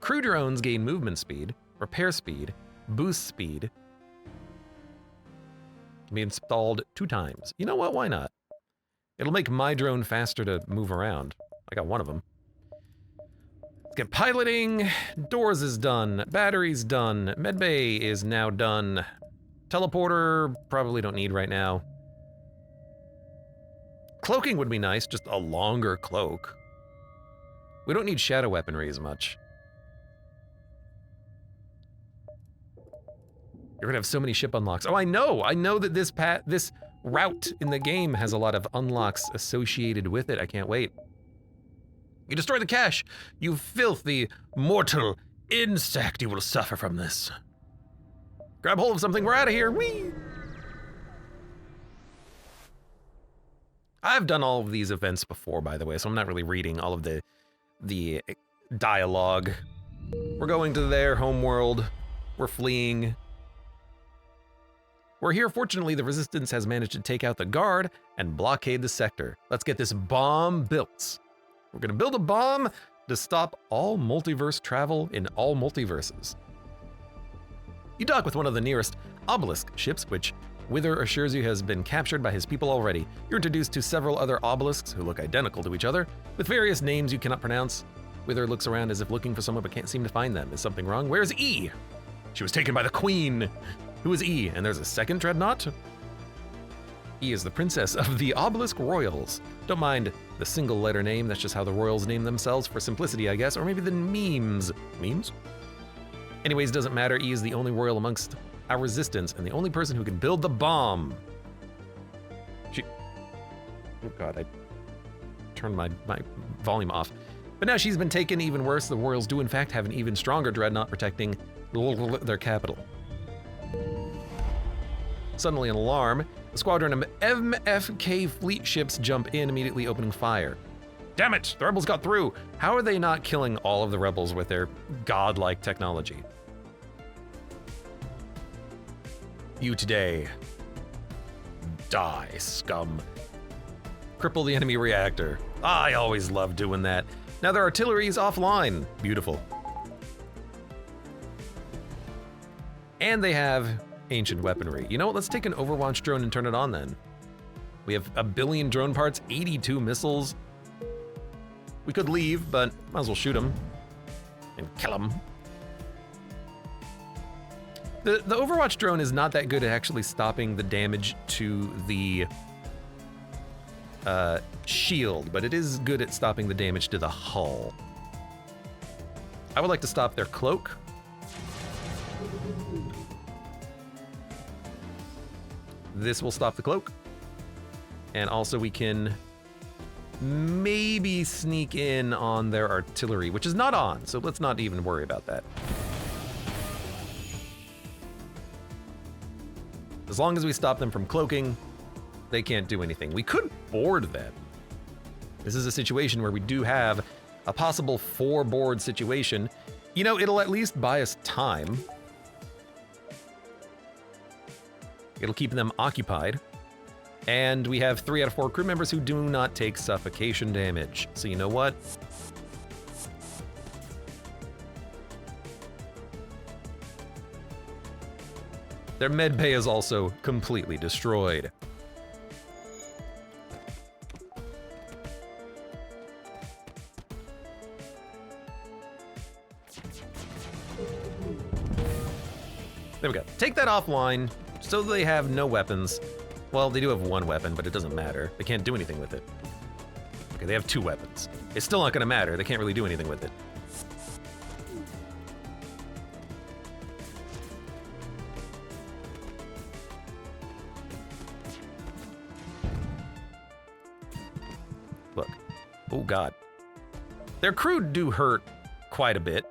Crew drones gain movement speed, repair speed, boost speed. Can be installed 2 times. You know what? Why not? It'll make my drone faster to move around. I got one of them. Let's get piloting. Doors is done. Batteries done. Medbay is now done. Teleporter, probably don't need right now. Cloaking would be nice, just a longer cloak. We don't need shadow weaponry as much. You're gonna have so many ship unlocks. Oh, I know that this route in the game has a lot of unlocks associated with it. I can't wait. You destroy the cache. You filthy, mortal insect. You will suffer from this. Grab hold of something. We're out of here. Whee! I've done all of these events before, by the way, so I'm not really reading all of the dialogue. We're going to their homeworld. We're fleeing. We're here. Fortunately, the Resistance has managed to take out the guard and blockade the sector. Let's get this bomb built. We're gonna build a bomb to stop all multiverse travel in all multiverses. You dock with one of the nearest obelisk ships, which Wither assures you has been captured by his people already. You're introduced to several other obelisks who look identical to each other, with various names you cannot pronounce. Wither looks around as if looking for someone but can't seem to find them. Is something wrong? Where's E? She was taken by the Queen. Who is E? And there's a second dreadnought? E is the princess of the Obelisk Royals. Don't mind the single letter name, that's just how the royals name themselves for simplicity, I guess, or maybe the memes. Memes? Anyways, doesn't matter. E is the only royal amongst our resistance and the only person who can build the bomb. Oh God, I turned my volume off. But now she's been taken. Even worse, the royals do in fact have an even stronger dreadnought protecting their capital. Suddenly an alarm. A squadron of MFK fleet ships jump in, immediately opening fire. Damn it, the rebels got through. How are they not killing all of the rebels with their godlike technology? You today. Die, scum. Cripple the enemy reactor. I always love doing that. Now their artillery is offline. Beautiful. And they have ancient weaponry. You know what, let's take an Overwatch drone and turn it on then. We have 1 billion drone parts, 82 missiles. We could leave, but might as well shoot them and kill them. The Overwatch drone is not that good at actually stopping the damage to the shield, but it is good at stopping the damage to the hull. I would like to stop their cloak. This will stop the cloak. And also we can maybe sneak in on their artillery, which is not on, so let's not even worry about that. As long as we stop them from cloaking, they can't do anything. We could board them. This is a situation where we do have a possible 4-board situation. You know, it'll at least buy us time. It'll keep them occupied. And we have 3 out of 4 crew members who do not take suffocation damage. So you know what? Their med bay is also completely destroyed. There we go. Take that offline so they have no weapons. Well, they do have 1 weapon, but it doesn't matter. They can't do anything with it. Okay, they have 2 weapons. It's still not gonna matter. They can't really do anything with it. Look. Oh, God. Their crew do hurt quite a bit.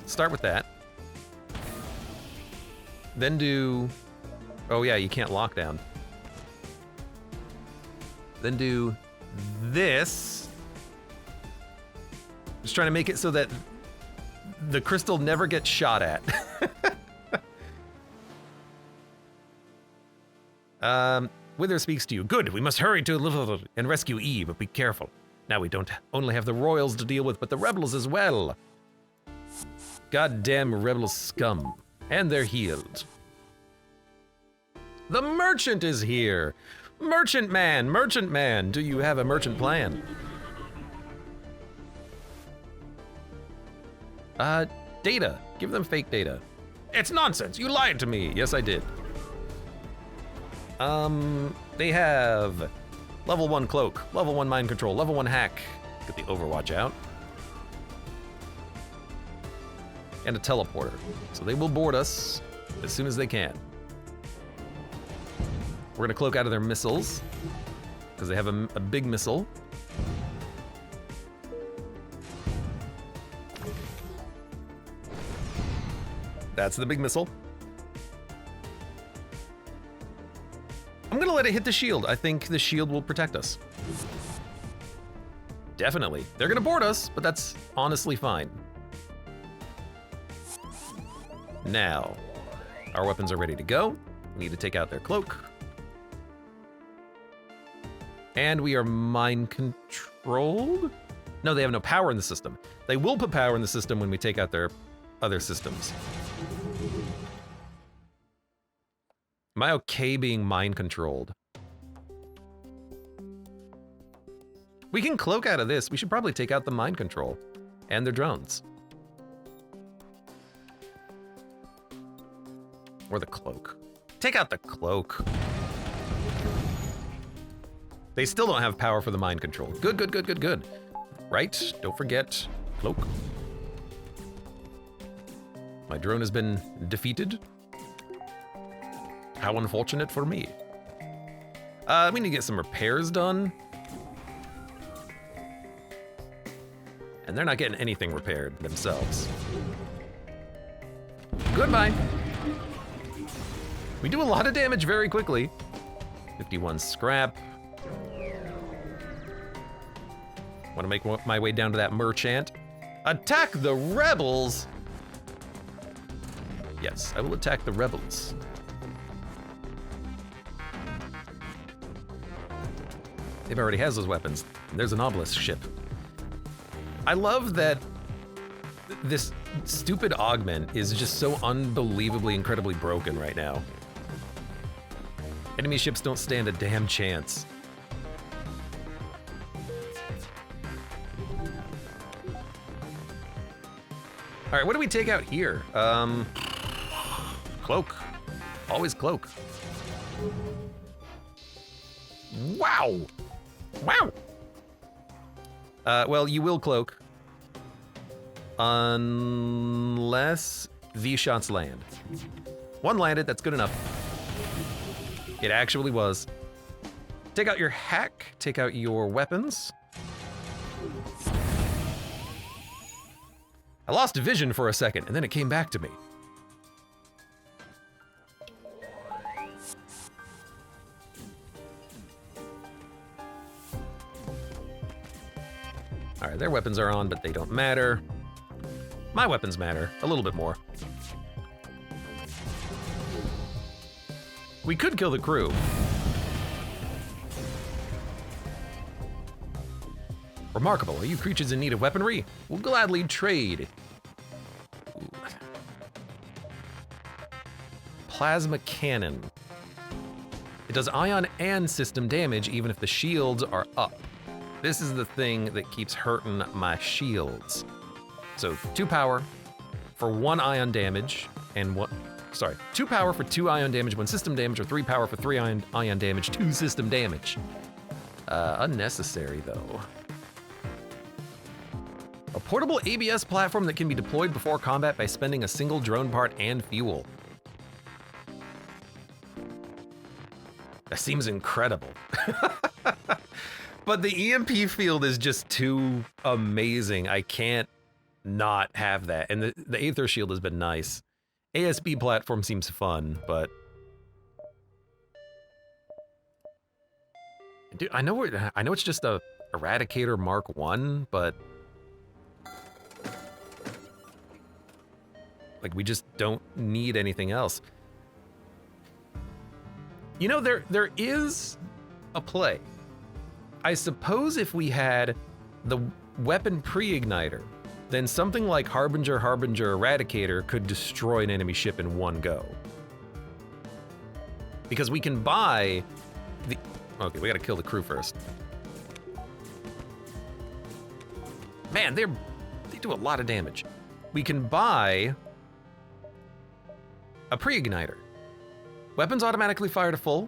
Start with that. Then do... Oh yeah, you can't lock down. Then do this. Just trying to make it so that the crystal never gets shot at. Wither speaks to you. Good, we must hurry to and rescue E, but be careful. Now we don't only have the royals to deal with, but the rebels as well. Goddamn rebel scum. And they're healed. The merchant is here. Merchant man, do you have a merchant plan? Data. Give them fake data. It's nonsense, you lied to me. Yes, I did. They have level 1 cloak, level 1 mind control, level 1 hack. Get the Overwatch out. And a teleporter. So they will board us as soon as they can. We're gonna cloak out of their missiles, because they have a big missile. That's the big missile. I'm gonna let it hit the shield. I think the shield will protect us. Definitely. They're gonna board us, but that's honestly fine. Now, our weapons are ready to go. We need to take out their cloak. And we are mind controlled? No, they have no power in the system. They will put power in the system when we take out their other systems. Am I okay being mind controlled? We can cloak out of this. We should probably take out the mind control and their drones. Or the cloak. Take out the cloak. They still don't have power for the mind control. Good, good, good, good, good. Right, don't forget cloak. My drone has been defeated. How unfortunate for me. We need to get some repairs done. And they're not getting anything repaired themselves. Goodbye. We do a lot of damage very quickly. 51 scrap. Want to make my way down to that merchant. Attack the rebels! Yes, I will attack the rebels. Abe already has those weapons. There's an obelisk ship. I love that this stupid augment is just so unbelievably, incredibly broken right now. Enemy ships don't stand a damn chance. All right, what do we take out here? Cloak. Always cloak. Wow. Wow. Well, you will cloak. Unless these shots land. One landed, that's good enough. It actually was. Take out your hack, take out your weapons. I lost vision for a second, and then it came back to me. All right, their weapons are on, but they don't matter. My weapons matter a little bit more. We could kill the crew. Remarkable. Are you creatures in need of weaponry? We'll gladly trade. Ooh. Plasma cannon. It does ion and system damage even if the shields are up. This is the thing that keeps hurting my shields. So 2 power for 1 ion damage and 2 power for 2 ion damage, 1 system damage, or 3 power for 3 ion damage, 2 system damage. Unnecessary though. A portable ABS platform that can be deployed before combat by spending a single drone part and fuel. That seems incredible. But the EMP field is just too amazing. I can't not have that. And the Aether Shield has been nice. ASB platform seems fun, but... Dude, I know it's just a Eradicator Mark 1, but... Like, we just don't need anything else. You know, there is a play. I suppose if we had the weapon pre-igniter, then something like Harbinger, Eradicator could destroy an enemy ship in one go. Because we can buy the... Okay, we gotta kill the crew first. Man, they do a lot of damage. We can buy a pre-igniter. Weapons automatically fire to full,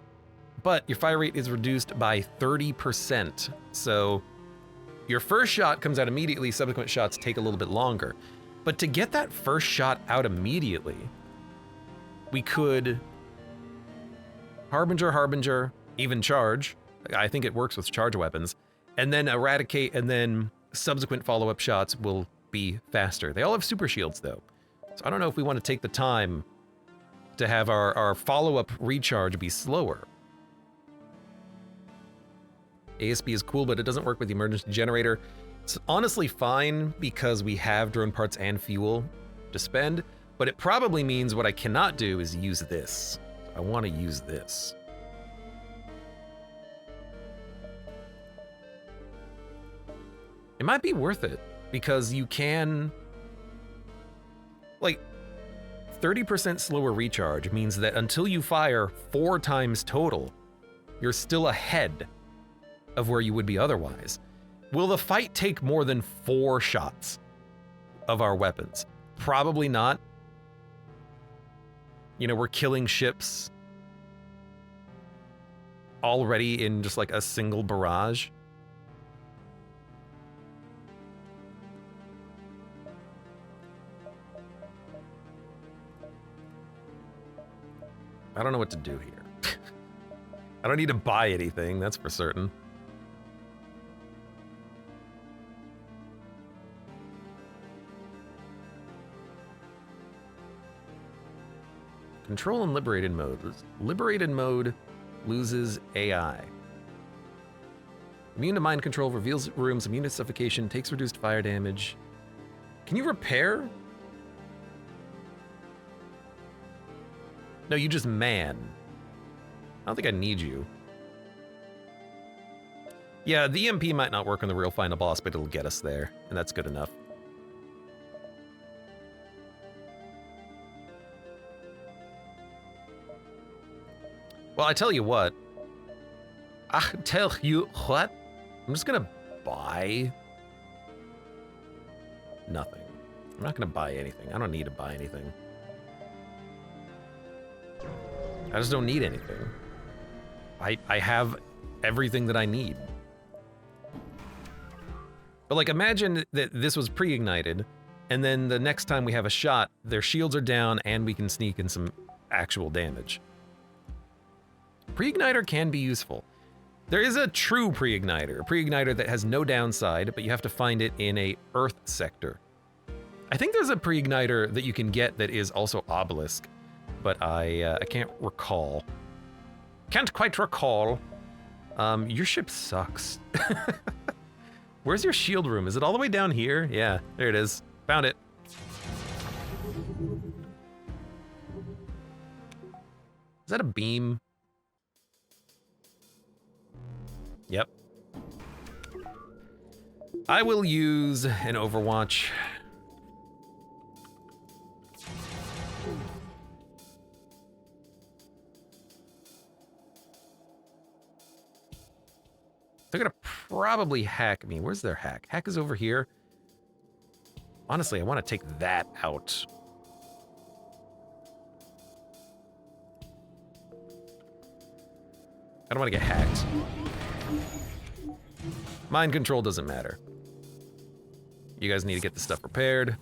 but your fire rate is reduced by 30%. So your first shot comes out immediately, subsequent shots take a little bit longer. But to get that first shot out immediately, we could Harbinger, even charge. I think it works with charge weapons. And then eradicate, and then subsequent follow-up shots will be faster. They all have super shields though. So I don't know if we want to take the time to have our follow-up recharge be slower. ASB is cool, but it doesn't work with the emergency generator. It's honestly fine because we have drone parts and fuel to spend, but it probably means what I cannot do is use this. I want to use this. It might be worth it because you can, like, 30% slower recharge means that until you fire 4 times total, you're still ahead of where you would be otherwise. Will the fight take more than 4 shots of our weapons? Probably not. You know, we're killing ships already in just like a single barrage. I don't know what to do here. I don't need to buy anything, that's for certain. Control in liberated mode. Liberated mode loses AI. Immune to mind control, reveals rooms, immune to suffocation, takes reduced fire damage. Can you repair? No, you just man. I don't think I need you. Yeah, the EMP might not work on the real final boss, but it'll get us there, and that's good enough. Well, I tell you what. I'm just gonna buy nothing. I'm not gonna buy anything. I don't need to buy anything. I just don't need anything. I have everything that I need. But like, imagine that this was pre-ignited, and then the next time we have a shot, their shields are down and we can sneak in some actual damage. Pre-igniter can be useful. There is a true pre-igniter, a pre-igniter that has no downside, but you have to find it in a Earth sector. I think there's a pre-igniter that you can get that is also obelisk, but I can't recall. Can't quite recall. Your ship sucks. Where's your shield room? Is it all the way down here? Yeah, there it is. Found it. Is that a beam? Yep. I will use an Overwatch. They're gonna probably hack me. Where's their hack? Hack is over here. Honestly, I want to take that out. I don't want to get hacked. Mind control doesn't matter. You guys need to get this stuff repaired.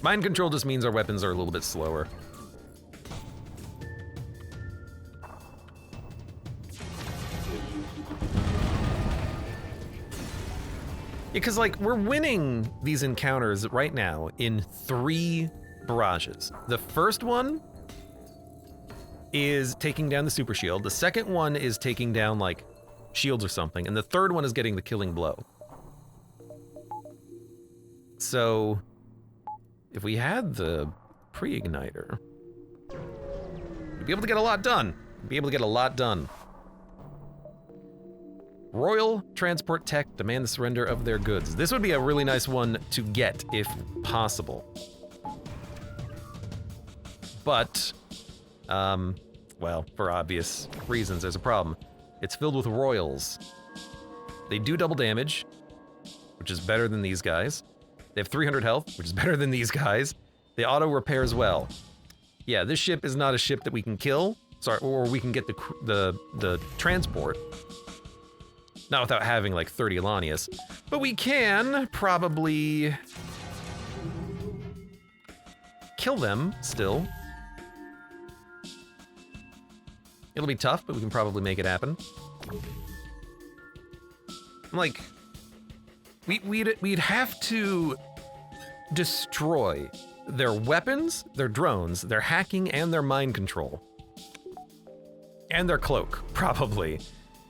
Mind control just means our weapons are a little bit slower. Because, like, we're winning these encounters right now in 3 barrages. The first one is taking down the super shield. The second one is taking down, like, shields or something. And the third one is getting the killing blow. So, if we had the pre-igniter, we'd be able to get a lot done. We'd be able to get a lot done. Royal Transport Tech demand the surrender of their goods. This would be a really nice one to get if possible. But, well, for obvious reasons, there's a problem. It's filled with royals. They do double damage, which is better than these guys. They have 300 health, which is better than these guys. They auto repair as well. Yeah, this ship is not a ship that we can kill. Sorry, or we can get the transport. Not without having like 30 Elanius. But we can probably kill them still. It'll be tough, but we can probably make it happen. Like, we'd have to destroy their weapons, their drones, their hacking, and their mind control. And their cloak, probably.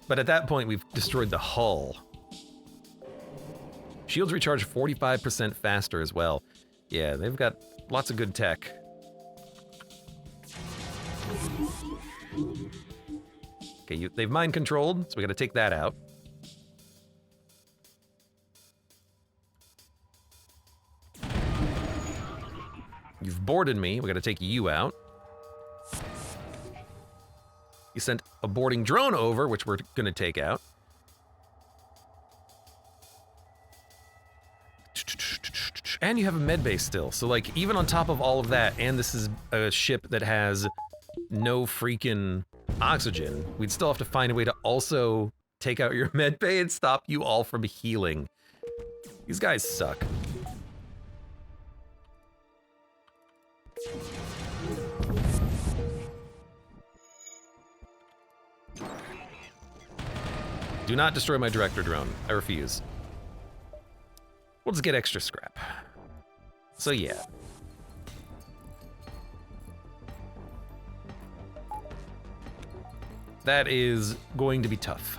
But at that point, we've destroyed the hull. Shields recharge 45% faster as well. Yeah, they've got lots of good tech. Okay, they've mind controlled, so we gotta take that out. You've boarded me, we gotta take you out. You sent a boarding drone over, which we're gonna take out. And you have a med base still, so like even on top of all of that, and this is a ship that has no freaking oxygen, we'd still have to find a way to also take out your med bay and stop you all from healing. These guys suck. Do not destroy my director drone. I refuse. We'll just get extra scrap. So yeah. That is going to be tough.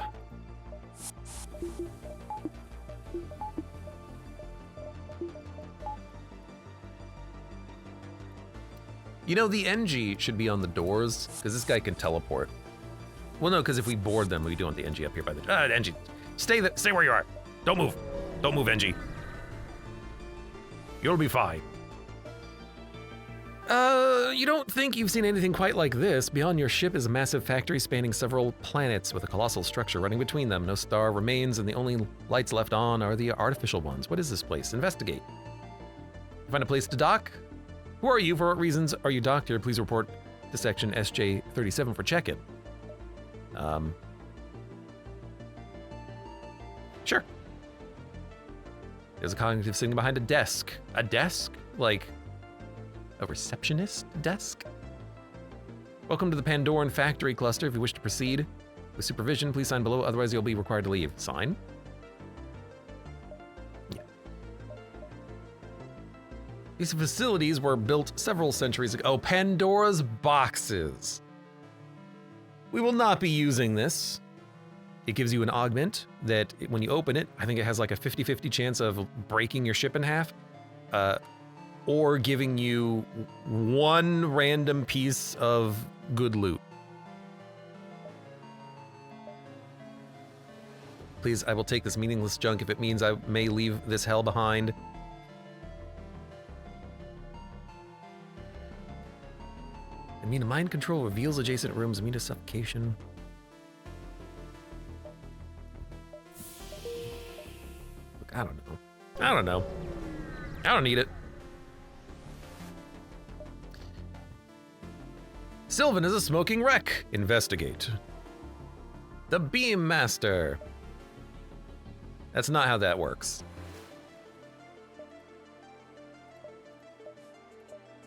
You know, the NG should be on the doors, because this guy can teleport. Well, no, because if we board them, we do want the NG up here by the... NG, stay where you are. Don't move. Don't move, NG. You'll be fine. You don't think you've seen anything quite like this. Beyond your ship is a massive factory spanning several planets with a colossal structure running between them. No star remains, and the only lights left on are the artificial ones. What is this place? Investigate. Find a place to dock? Who are you? For what reasons are you docked here? Please report to section SJ37 for check-in. Sure. There's a cognitive sitting behind a desk. A desk? Like a receptionist desk? Welcome to the Pandoran Factory Cluster. If you wish to proceed with supervision, please sign below, otherwise you'll be required to leave. Sign? Yeah. These facilities were built several centuries ago. Oh, Pandora's boxes. We will not be using this. It gives you an augment that when you open it, I think it has like a 50-50 chance of breaking your ship in half, or giving you one random piece of good loot. Please, I will take this meaningless junk if it means I may leave this hell behind. Immune to mind control, reveals adjacent rooms, immune to suffocation. Look, I don't know. I don't know. I don't need it. Sylvan is a smoking wreck. Investigate. The Beam Master. That's not how that works.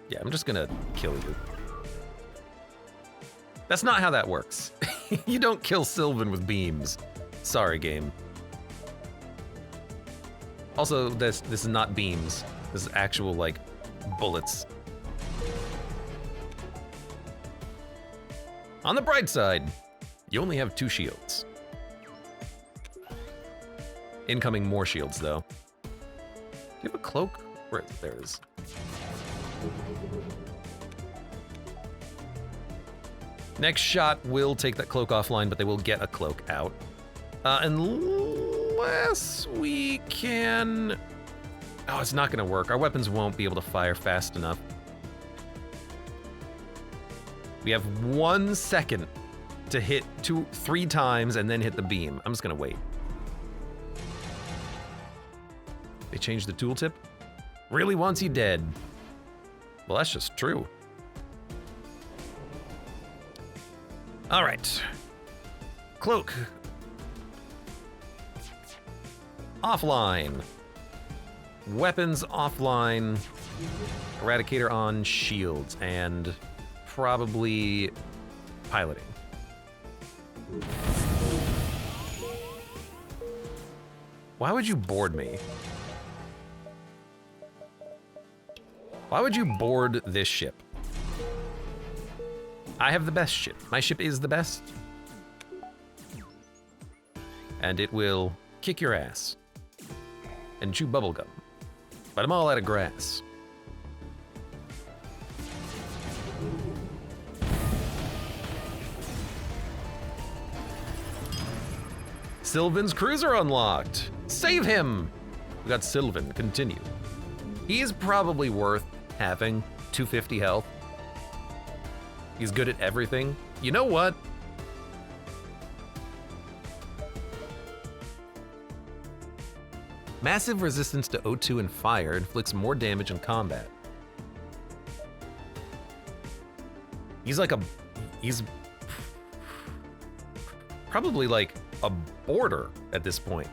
Yeah, I'm just gonna kill you. That's not how that works. You don't kill Sylvan with beams. Sorry, game. Also, this is not beams. This is actual, like, bullets. On the bright side, you only have 2 shields. Incoming more shields, though. Do you have a cloak? Where is it? There it is. Next shot will take that cloak offline, but they will get a cloak out. Unless we can... Oh, it's not gonna work. Our weapons won't be able to fire fast enough. We have 1 second to hit 3 times and then hit the beam. I'm just gonna wait. They changed the tooltip? Really wants you dead. Well, that's just true. All right. Cloak. Offline. Weapons offline. Eradicator on shields and probably piloting. Why would you board me? Why would you board this ship? I have the best ship. My ship is the best. And it will kick your ass and chew bubblegum. But I'm all out of grass. Sylvan's cruiser unlocked. Save him. We got Sylvan, continue. He is probably worth having 250 health. He's good at everything. You know what? Massive resistance to O2 and fire inflicts more damage in combat. He's probably like a boarder at this point.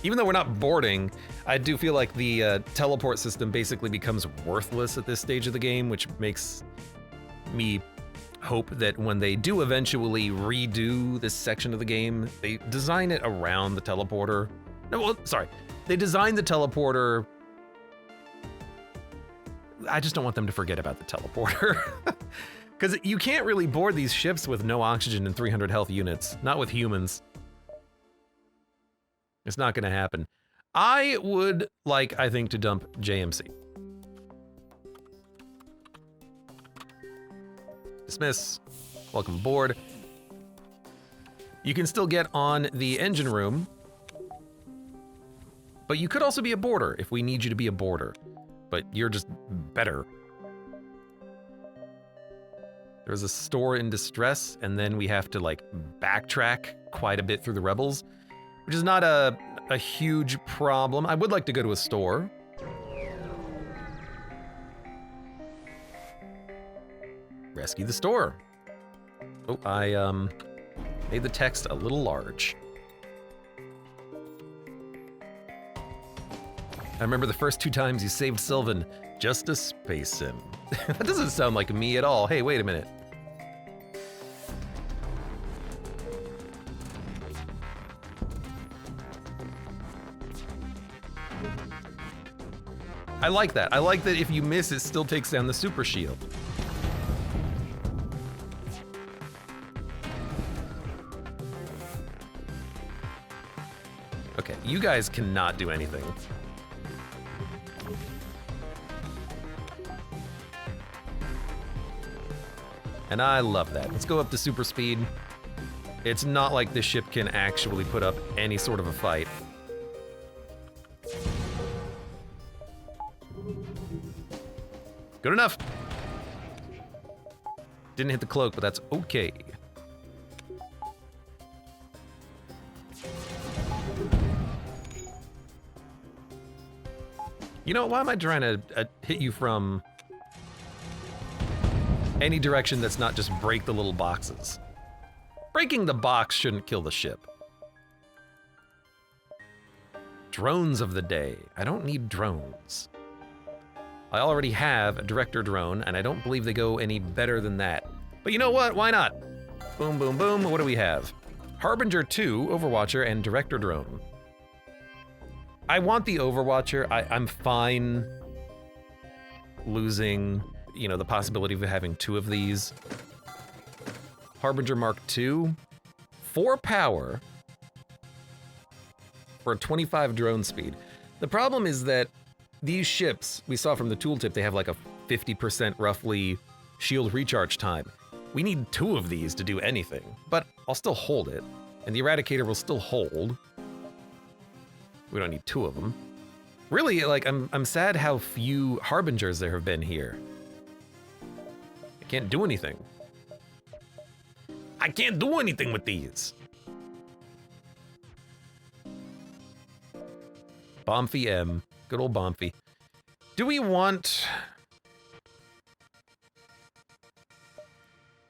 Even though we're not boarding, I do feel like the teleport system basically becomes worthless at this stage of the game, which makes me hope that when they do eventually redo this section of the game, they design it around the teleporter. No, well, sorry. They designed the teleporter. I just don't want them to forget about the teleporter. Because you can't really board these ships with no oxygen and 300 health units. Not with humans. It's not going to happen. I would like, I think, to dump JMC. Dismiss. Welcome aboard. You can still get on the engine room. But you could also be a boarder if we need you to be a boarder. But you're just better. There's a store in distress, and then we have to like backtrack quite a bit through the rebels, which is not a huge problem. I would like to go to a store. Rescue the store. Oh, I made the text a little large. I remember the first 2 times you saved Sylvan just a space sim. That doesn't sound like me at all. Hey, wait a minute. I like that. I like that if you miss, it still takes down the super shield. Okay, you guys cannot do anything. And I love that. Let's go up to super speed. It's not like this ship can actually put up any sort of a fight. Good enough. Didn't hit the cloak, but that's okay. You know, why am I trying to hit you from any direction that's not just break the little boxes? Breaking the box shouldn't kill the ship. Drones of the day. I don't need drones. I already have a director drone, and I don't believe they go any better than that. But you know what? Why not? Boom, boom, boom. What do we have? Harbinger 2, Overwatcher, and director drone. I want the Overwatcher. I'm fine losing, you know, the possibility of having 2 of these. Harbinger Mark II, 4 power for a 25 drone speed. The problem is that these ships, we saw from the tooltip, they have like a 50% roughly shield recharge time. We need 2 of these to do anything, but I'll still hold it, and the Eradicator will still hold. We don't need 2 of them. Really, like, I'm sad how few Harbingers there have been here. I can't do anything. I can't do anything with these. Bomphy M. Good old Bomphy. Do we want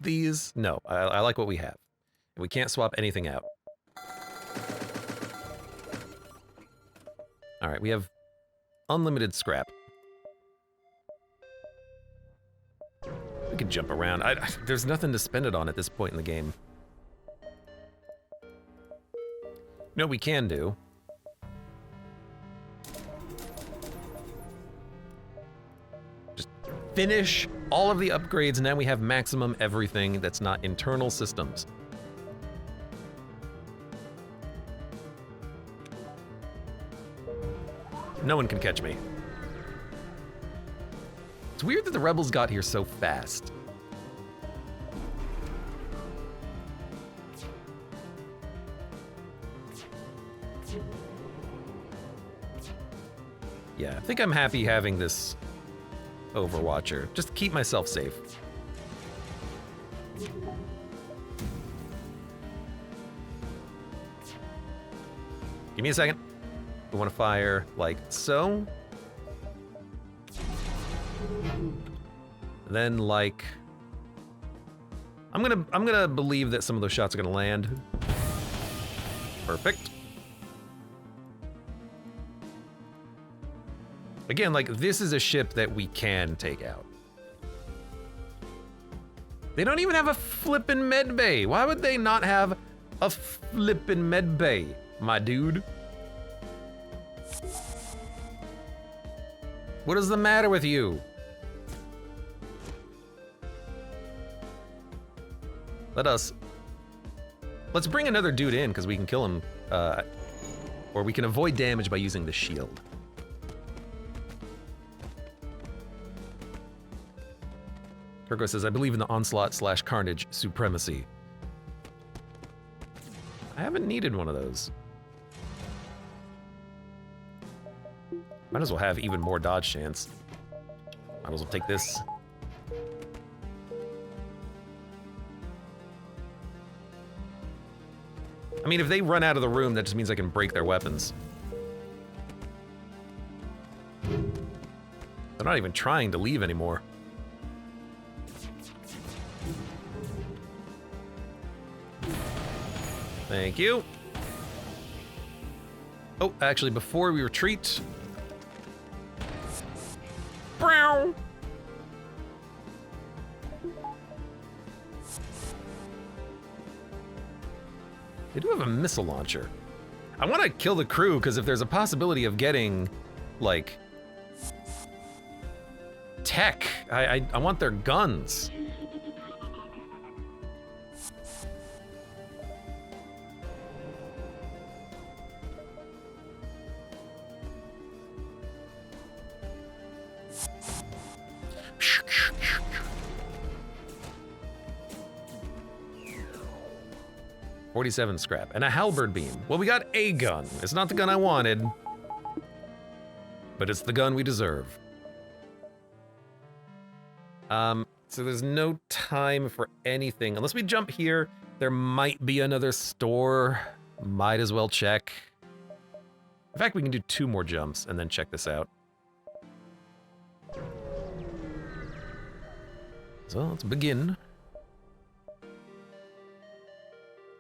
these? No, I like what we have. We can't swap anything out. All right, we have unlimited scrap. We can jump around. There's nothing to spend it on at this point in the game. No, we can do. Just finish all of the upgrades. Now we have maximum everything that's not internal systems. No one can catch me. It's weird that the rebels got here so fast. Yeah, I think I'm happy having this Overwatcher, just to keep myself safe. Give me a second. We want to fire like so. Then like I'm gonna believe that some of those shots are gonna land. Perfect. Again, like, this is a ship that we can take out. They don't even have a flippin' med bay. Why would they not have a flippin' med bay, my dude? What is the matter with you? Let's bring another dude in, because we can kill him, or we can avoid damage by using the shield. Kirko says, I believe in the onslaught/carnage supremacy. I haven't needed one of those. Might as well have even more dodge chance. Might as well take this. I mean, if they run out of the room, that just means I can break their weapons. They're not even trying to leave anymore. Thank you. Oh, actually, before we retreat... Brow! They do have a missile launcher. I want to kill the crew, because if there's a possibility of getting, like... tech, I want their guns. .47 scrap, and a halberd beam. Well, we got a gun. It's not the gun I wanted, but it's the gun we deserve. So there's no time for anything. Unless we jump here, there might be another store. Might as well check. In fact, we can do 2 more jumps and then check this out. So let's begin.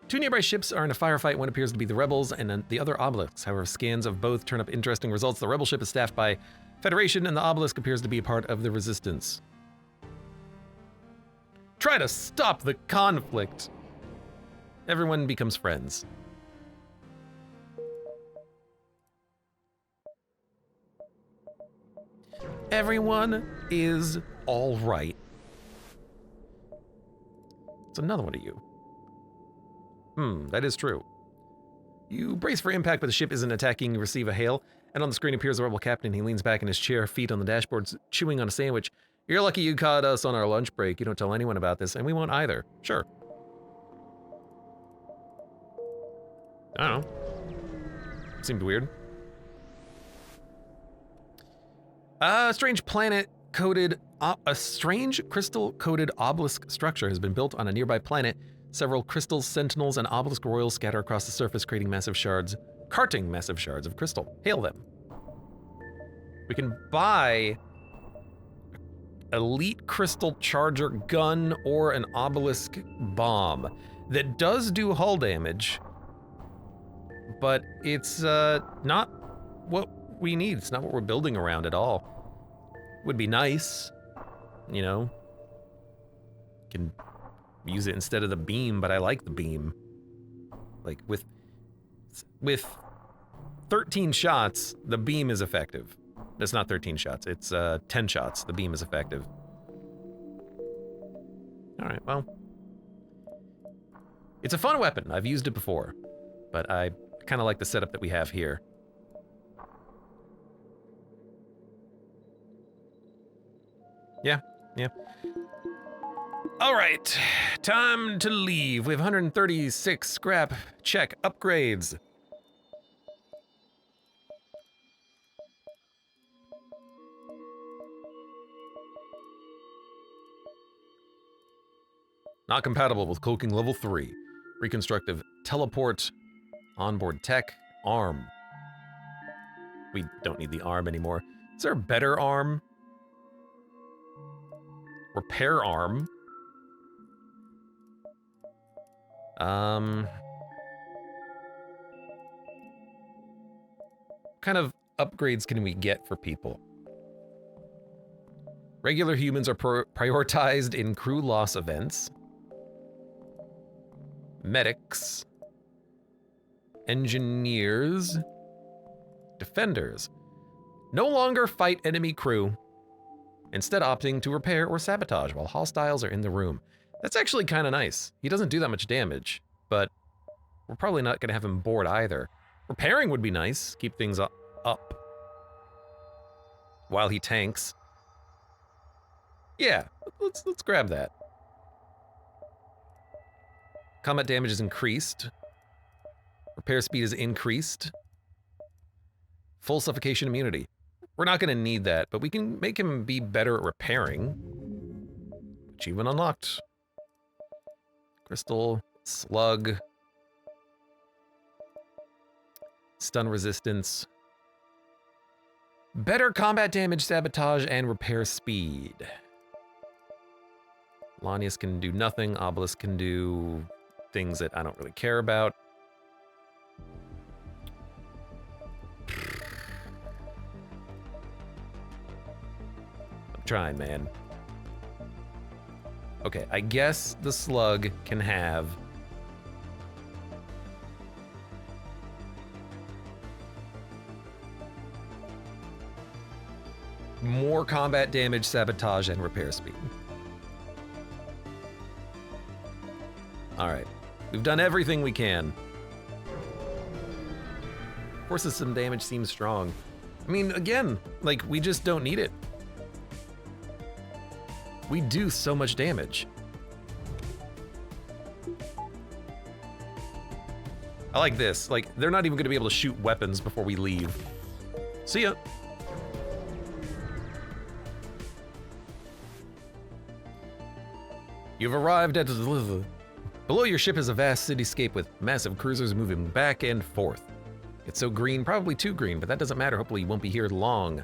2 nearby ships are in a firefight. One appears to be the rebels, and then the other obelisks. However, scans of both turn up interesting results. The rebel ship is staffed by Federation, and the obelisk appears to be a part of the resistance. Try to stop the conflict. Everyone becomes friends. Everyone is all right. It's another one of you. That is true. You brace for impact, but the ship isn't attacking. You receive a hail, and on the screen appears the rebel captain. He leans back in his chair, feet on the dashboard, chewing on a sandwich. You're lucky you caught us on our lunch break. You don't tell anyone about this, and we won't either. Sure. I don't know. Seemed weird. A strange crystal-coated obelisk structure has been built on a nearby planet. Several crystal sentinels and obelisk royals scatter across the surface, carting massive shards of crystal. Hail them. We can buy elite crystal charger gun or an obelisk bomb that does do hull damage, but it's not what we need. It's not what we're building around at all. Would be nice, you know. Can use it instead of the beam, but I like the beam. Like, with 13 shots, the beam is effective. It's not 13 shots, it's 10 shots. The beam is effective. Alright, well. It's a fun weapon. I've used it before. But I kind of like the setup that we have here. Yeah, yeah. Alright, time to leave. We have 136 scrap. Check. Upgrades. Not compatible with cloaking level 3. Reconstructive teleport. Onboard tech. Arm. We don't need the arm anymore. Is there a better arm? Repair arm. Kind of upgrades can we get for people? Regular humans are prioritized in crew loss events. Medics. Engineers. Defenders. No longer fight enemy crew. Instead opting to repair or sabotage while hostiles are in the room. That's actually kind of nice. He doesn't do that much damage, but we're probably not going to have him bored either. Repairing would be nice. Keep things up while he tanks. Yeah, let's grab that. Combat damage is increased. Repair speed is increased. Full suffocation immunity. We're not going to need that, but we can make him be better at repairing. Achievement unlocked. Crystal, slug. Stun resistance. Better combat damage, sabotage, and repair speed. Lanius can do nothing. Obelisk can do things that I don't really care about. I'm trying, man. Okay, I guess the slug can have more combat damage, sabotage, and repair speed. Alright, we've done everything we can. Force system damage seems strong. I mean, again, like, we just don't need it. We do so much damage. I like this. Like, they're not even going to be able to shoot weapons before we leave. See ya. You've arrived at the... Below your ship is a vast cityscape with massive cruisers moving back and forth. It's so green, probably too green, but that doesn't matter. Hopefully you won't be here long.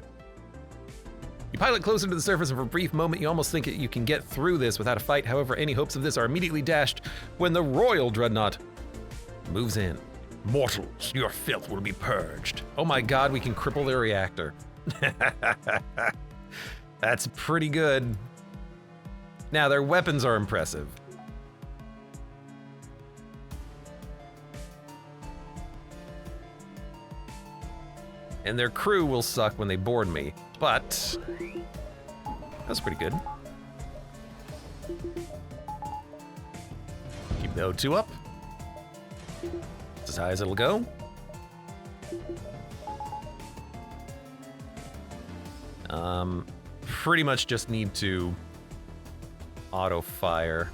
You pilot closer to the surface, and for a brief moment you almost think that you can get through this without a fight. However, any hopes of this are immediately dashed when the Royal Dreadnought moves in. Mortals, your filth will be purged. Oh my god, we can cripple their reactor. That's pretty good. Now, their weapons are impressive. And their crew will suck when they board me, but that's pretty good. Keep the O2 up. It's as high as it'll go. Pretty much just need to auto fire.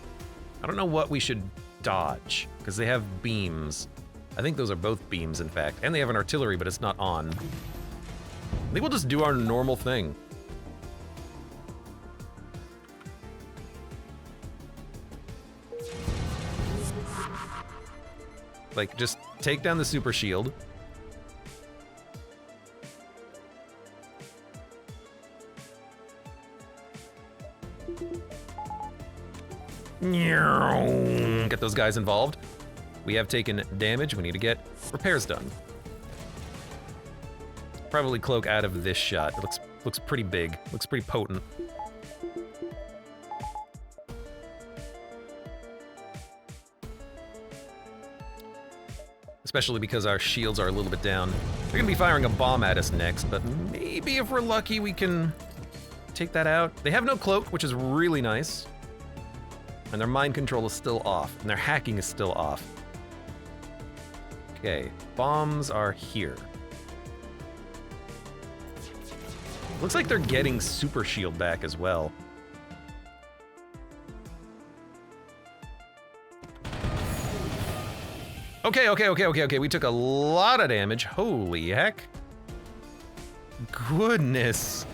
I don't know what we should dodge, because they have beams. I think those are both beams, in fact. And they have an artillery, but it's not on. I think we'll just do our normal thing. Like, just take down the super shield. Get those guys involved. We have taken damage. We need to get repairs done. Probably cloak out of this shot. It looks pretty big. Looks pretty potent. Especially because our shields are a little bit down. They're gonna be firing a bomb at us next, but maybe if we're lucky we can take that out. They have no cloak, which is really nice. And their mind control is still off. And their hacking is still off. Okay, bombs are here. Looks like they're getting super shield back as well. Okay. We took a lot of damage. Holy heck. Goodness.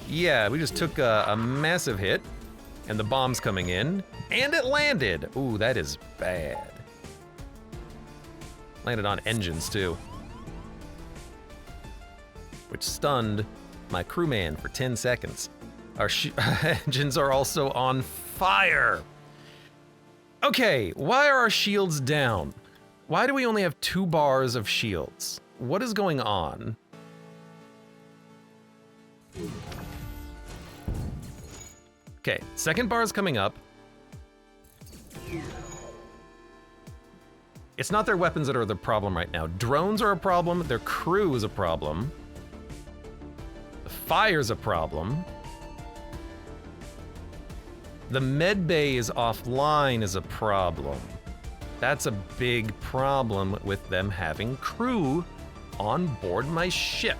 Yeah, we just took a massive hit. And the bomb's coming in. And it landed. Ooh, that is bad. Landed on engines, too. Which stunned my crewman for 10 seconds. Our engines are also on fire. Okay, why are our shields down? Why do we only have 2 bars of shields? What is going on? Okay, second bar is coming up. It's not their weapons that are the problem right now. Drones are a problem, their crew is a problem. The fire's a problem. The med bay is offline is a problem. That's a big problem with them having crew on board my ship.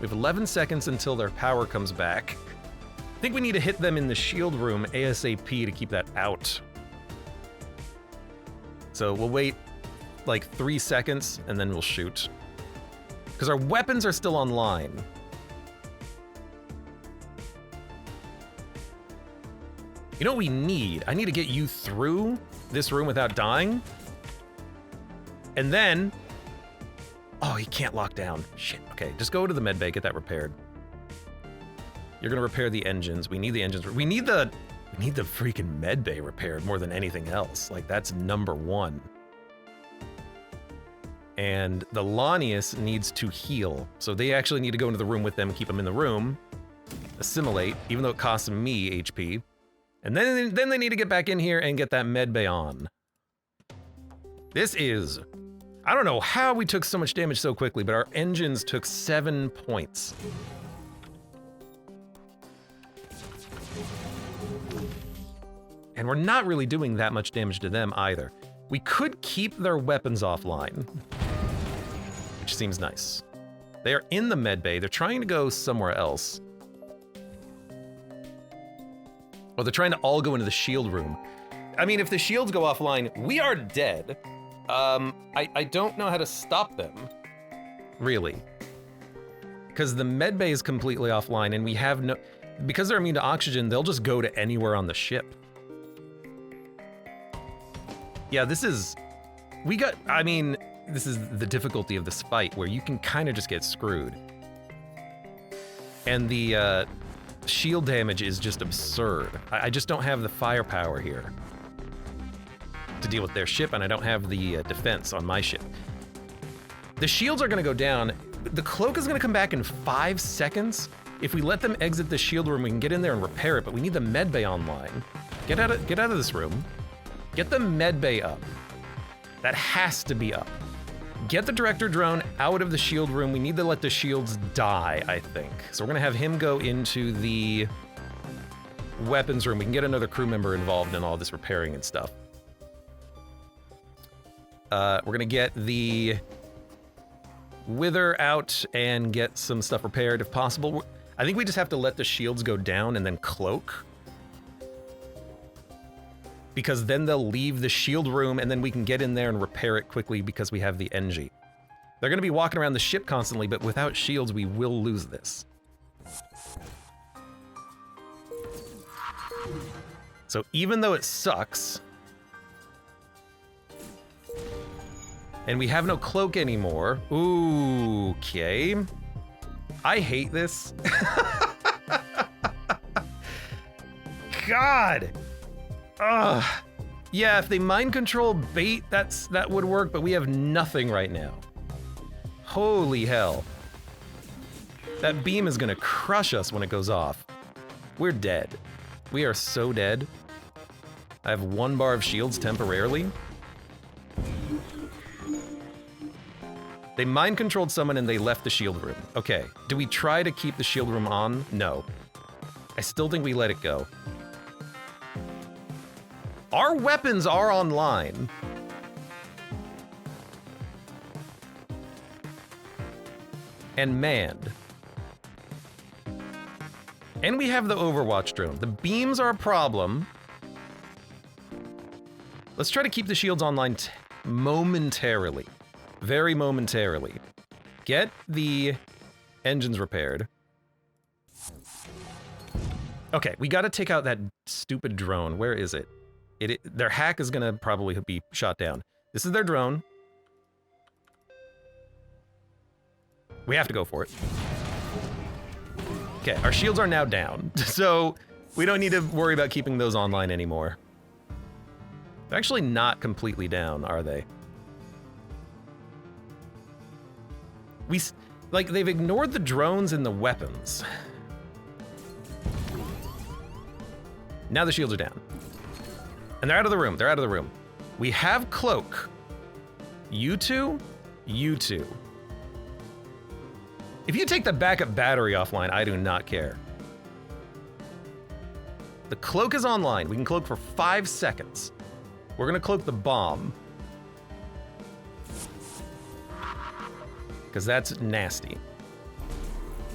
We have 11 seconds until their power comes back. I think we need to hit them in the shield room ASAP to keep that out. So we'll wait like 3 seconds and then we'll shoot. Because our weapons are still online. You know what we need? I need to get you through this room without dying. And then... Oh, he can't lock down. Shit. Okay, just go to the med bay, get that repaired. You're gonna repair the engines. We need the engines. We need the freaking med bay repaired more than anything else. Like, that's number 1. And the Lanius needs to heal. So they actually need to go into the room with them and keep them in the room. Assimilate, even though it costs me HP. And then they need to get back in here and get that med bay on. This is... I don't know how we took so much damage so quickly, but our engines took 7 points. And we're not really doing that much damage to them either. We could keep their weapons offline, which seems nice. They are in the med bay. They're trying to go somewhere else. Well, they're trying to all go into the shield room. I mean, if the shields go offline, we are dead. I don't know how to stop them, really. Because the med bay is completely offline and we have no... Because they're immune to oxygen, they'll just go to anywhere on the ship. Yeah, this is... I mean, this is the difficulty of this fight, where you can kind of just get screwed. And the, shield damage is just absurd. I just don't have the firepower here to deal with their ship, and I don't have the defense on my ship. The shields are gonna go down. The cloak is gonna come back in 5 seconds. If we let them exit the shield room, we can get in there and repair it, but we need the med bay online. Get out of this room. Get the med bay up. That has to be up. Get the director drone out of the shield room. We need to let the shields die, I think. So we're gonna have him go into the weapons room. We can get another crew member involved in all this repairing and stuff. We're gonna get the Wither out and get some stuff repaired if possible. I think we just have to let the shields go down and then cloak. Because then they'll leave the shield room and then we can get in there and repair it quickly because we have the NG. They're gonna be walking around the ship constantly, but without shields, we will lose this. So even though it sucks, and we have no cloak anymore, ooh, okay. I hate this. God. Ugh. Yeah, if they mind control bait, that would work, but we have nothing right now. Holy hell. That beam is gonna crush us when it goes off. We're dead. We are so dead. I have 1 bar of shields temporarily. They mind controlled someone and they left the shield room. Okay, do we try to keep the shield room on? No. I still think we let it go. Our weapons are online. And manned. And we have the Overwatch drone. The beams are a problem. Let's try to keep the shields online momentarily. Very momentarily. Get the engines repaired. Okay, we gotta take out that stupid drone. Where is it? Their hack is gonna probably be shot down. This is their drone. We have to go for it. Okay, our shields are now down, so we don't need to worry about keeping those online anymore. They're actually not completely down, are they? Like, they've ignored the drones and the weapons. Now the shields are down. And they're out of the room, they're out of the room. We have cloak. You two, you two. If you take the backup battery offline, I do not care. The cloak is online. We can cloak for 5 seconds. We're gonna cloak the bomb. Because that's nasty.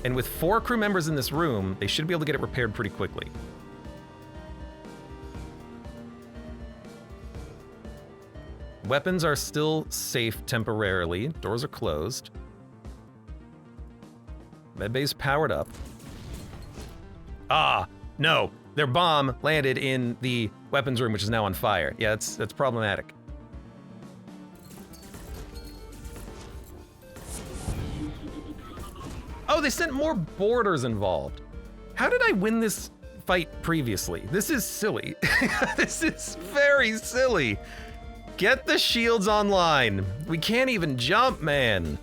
And with 4 crew members in this room, they should be able to get it repaired pretty quickly. Weapons are still safe temporarily. Doors are closed. Medbay's powered up. Ah, no. Their bomb landed in the weapons room, which is now on fire. Yeah, that's problematic. Oh, they sent more boarders involved. How did I win this fight previously? This is silly. This is very silly. Get the shields online. We can't even jump, man.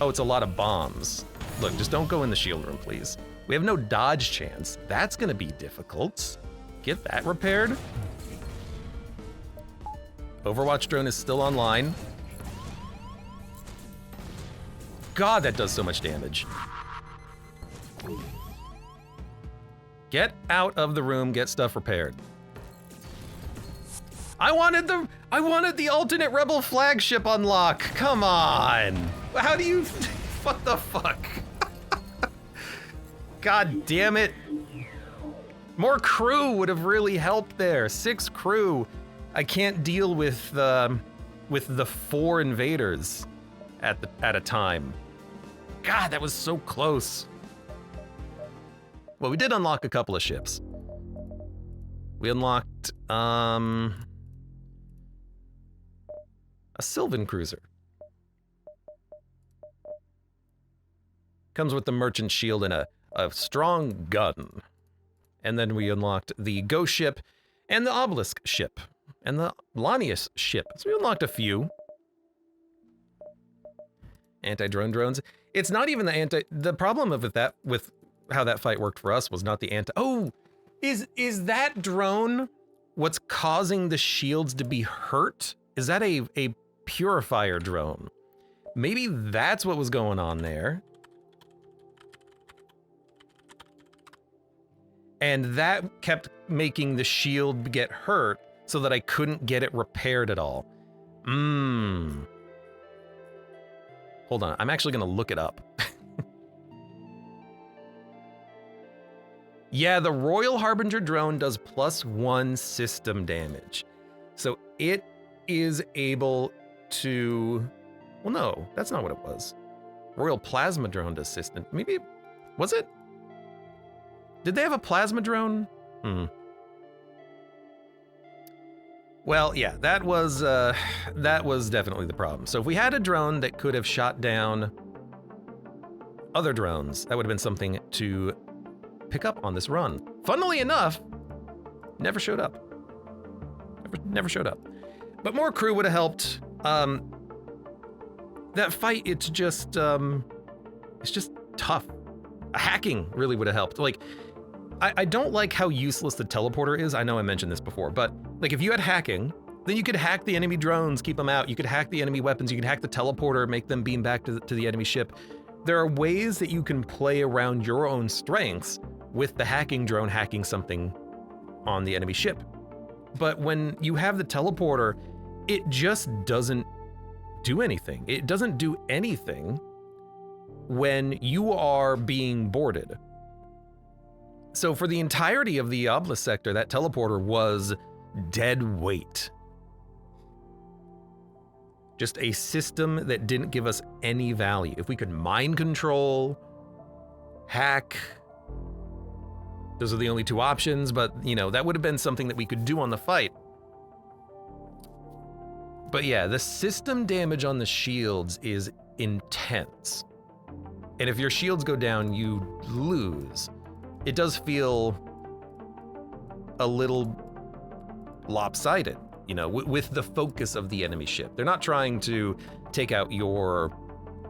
Oh, it's a lot of bombs. Look, just don't go in the shield room, please. We have no dodge chance. That's gonna be difficult. Get that repaired. Overwatch drone is still online. God, that does so much damage. Get out of the room, get stuff repaired. I wanted the alternate rebel flagship unlock. Come on. How do you, what the fuck? God damn it. More crew would have really helped there. 6 crew. I can't deal with the 4 invaders at a time. God, that was so close. Well, we did unlock a couple of ships. We unlocked a Sylvan cruiser. Comes with the merchant shield and a strong gun. And then we unlocked the Ghost ship and the Obelisk ship and the Lanius ship. So we unlocked a few. Anti-drone drones. It's not even the problem with how that fight worked for us was not the oh, is that drone what's causing the shields to be hurt? Is that a purifier drone? Maybe that's what was going on there. And that kept making the shield get hurt so that I couldn't get it repaired at all. Hold on, I'm actually gonna look it up. Yeah, the Royal Harbinger drone does +1 system damage. So it is able to, well, no, that's not what it was. Royal Plasma drone does system, maybe, was it? Did they have a plasma drone? Well, yeah, that was definitely the problem. So if we had a drone that could have shot down other drones, that would have been something to pick up on this run. Funnily enough, never showed up. Never showed up. But more crew would have helped. That fight, it's just tough. Hacking really would have helped. Like, I don't like how useless the teleporter is. I know I mentioned this before, but like if you had hacking, then you could hack the enemy drones, keep them out. You could hack the enemy weapons. You could hack the teleporter, make them beam back to the enemy ship. There are ways that you can play around your own strengths with the hacking drone hacking something on the enemy ship. But when you have the teleporter, it just doesn't do anything. It doesn't do anything when you are being boarded. So for the entirety of the obelisk sector, that teleporter was dead weight. Just a system that didn't give us any value. If we could mind control, hack, those are the only two options, but you know, that would have been something that we could do on the fight. But yeah, the system damage on the shields is intense. And if your shields go down, you lose. It does feel a little lopsided, you know, with the focus of the enemy ship. They're not trying to take out your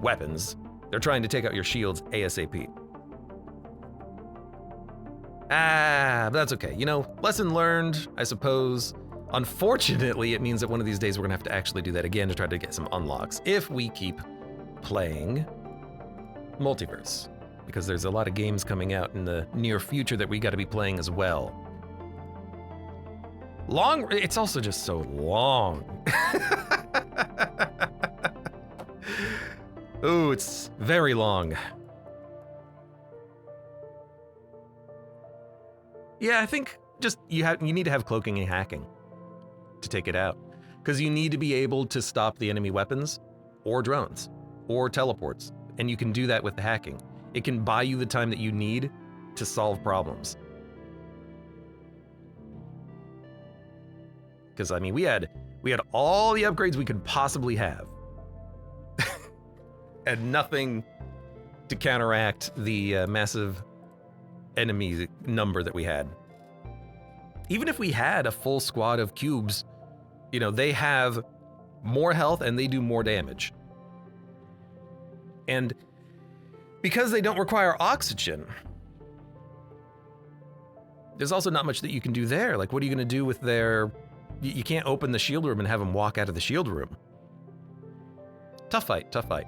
weapons. They're trying to take out your shields ASAP. But that's okay. You know, lesson learned, I suppose. Unfortunately, it means that one of these days we're gonna have to actually do that again to try to get some unlocks if we keep playing Multiverse, because there's a lot of games coming out in the near future that we gotta be playing as well. It's also just so long. Ooh, it's very long. Yeah, I think just you need to have cloaking and hacking to take it out, because you need to be able to stop the enemy weapons or drones or teleports, and you can do that with the hacking. It can buy you the time that you need to solve problems. Because I mean, we had all the upgrades we could possibly have, and nothing to counteract the massive enemy number that we had. Even if we had a full squad of cubes, you know, they have more health and they do more damage. And because they don't require oxygen, there's also not much that you can do there. Like, what are you going to do with their... You can't open the shield room and have them walk out of the shield room. Tough fight, tough fight.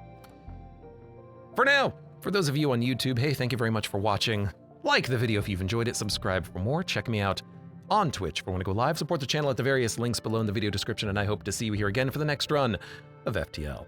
For now, for those of you on YouTube, hey, thank you very much for watching. Like the video if you've enjoyed it, subscribe for more, check me out on Twitch for when I go live, support the channel at the various links below in the video description, and I hope to see you here again for the next run of FTL.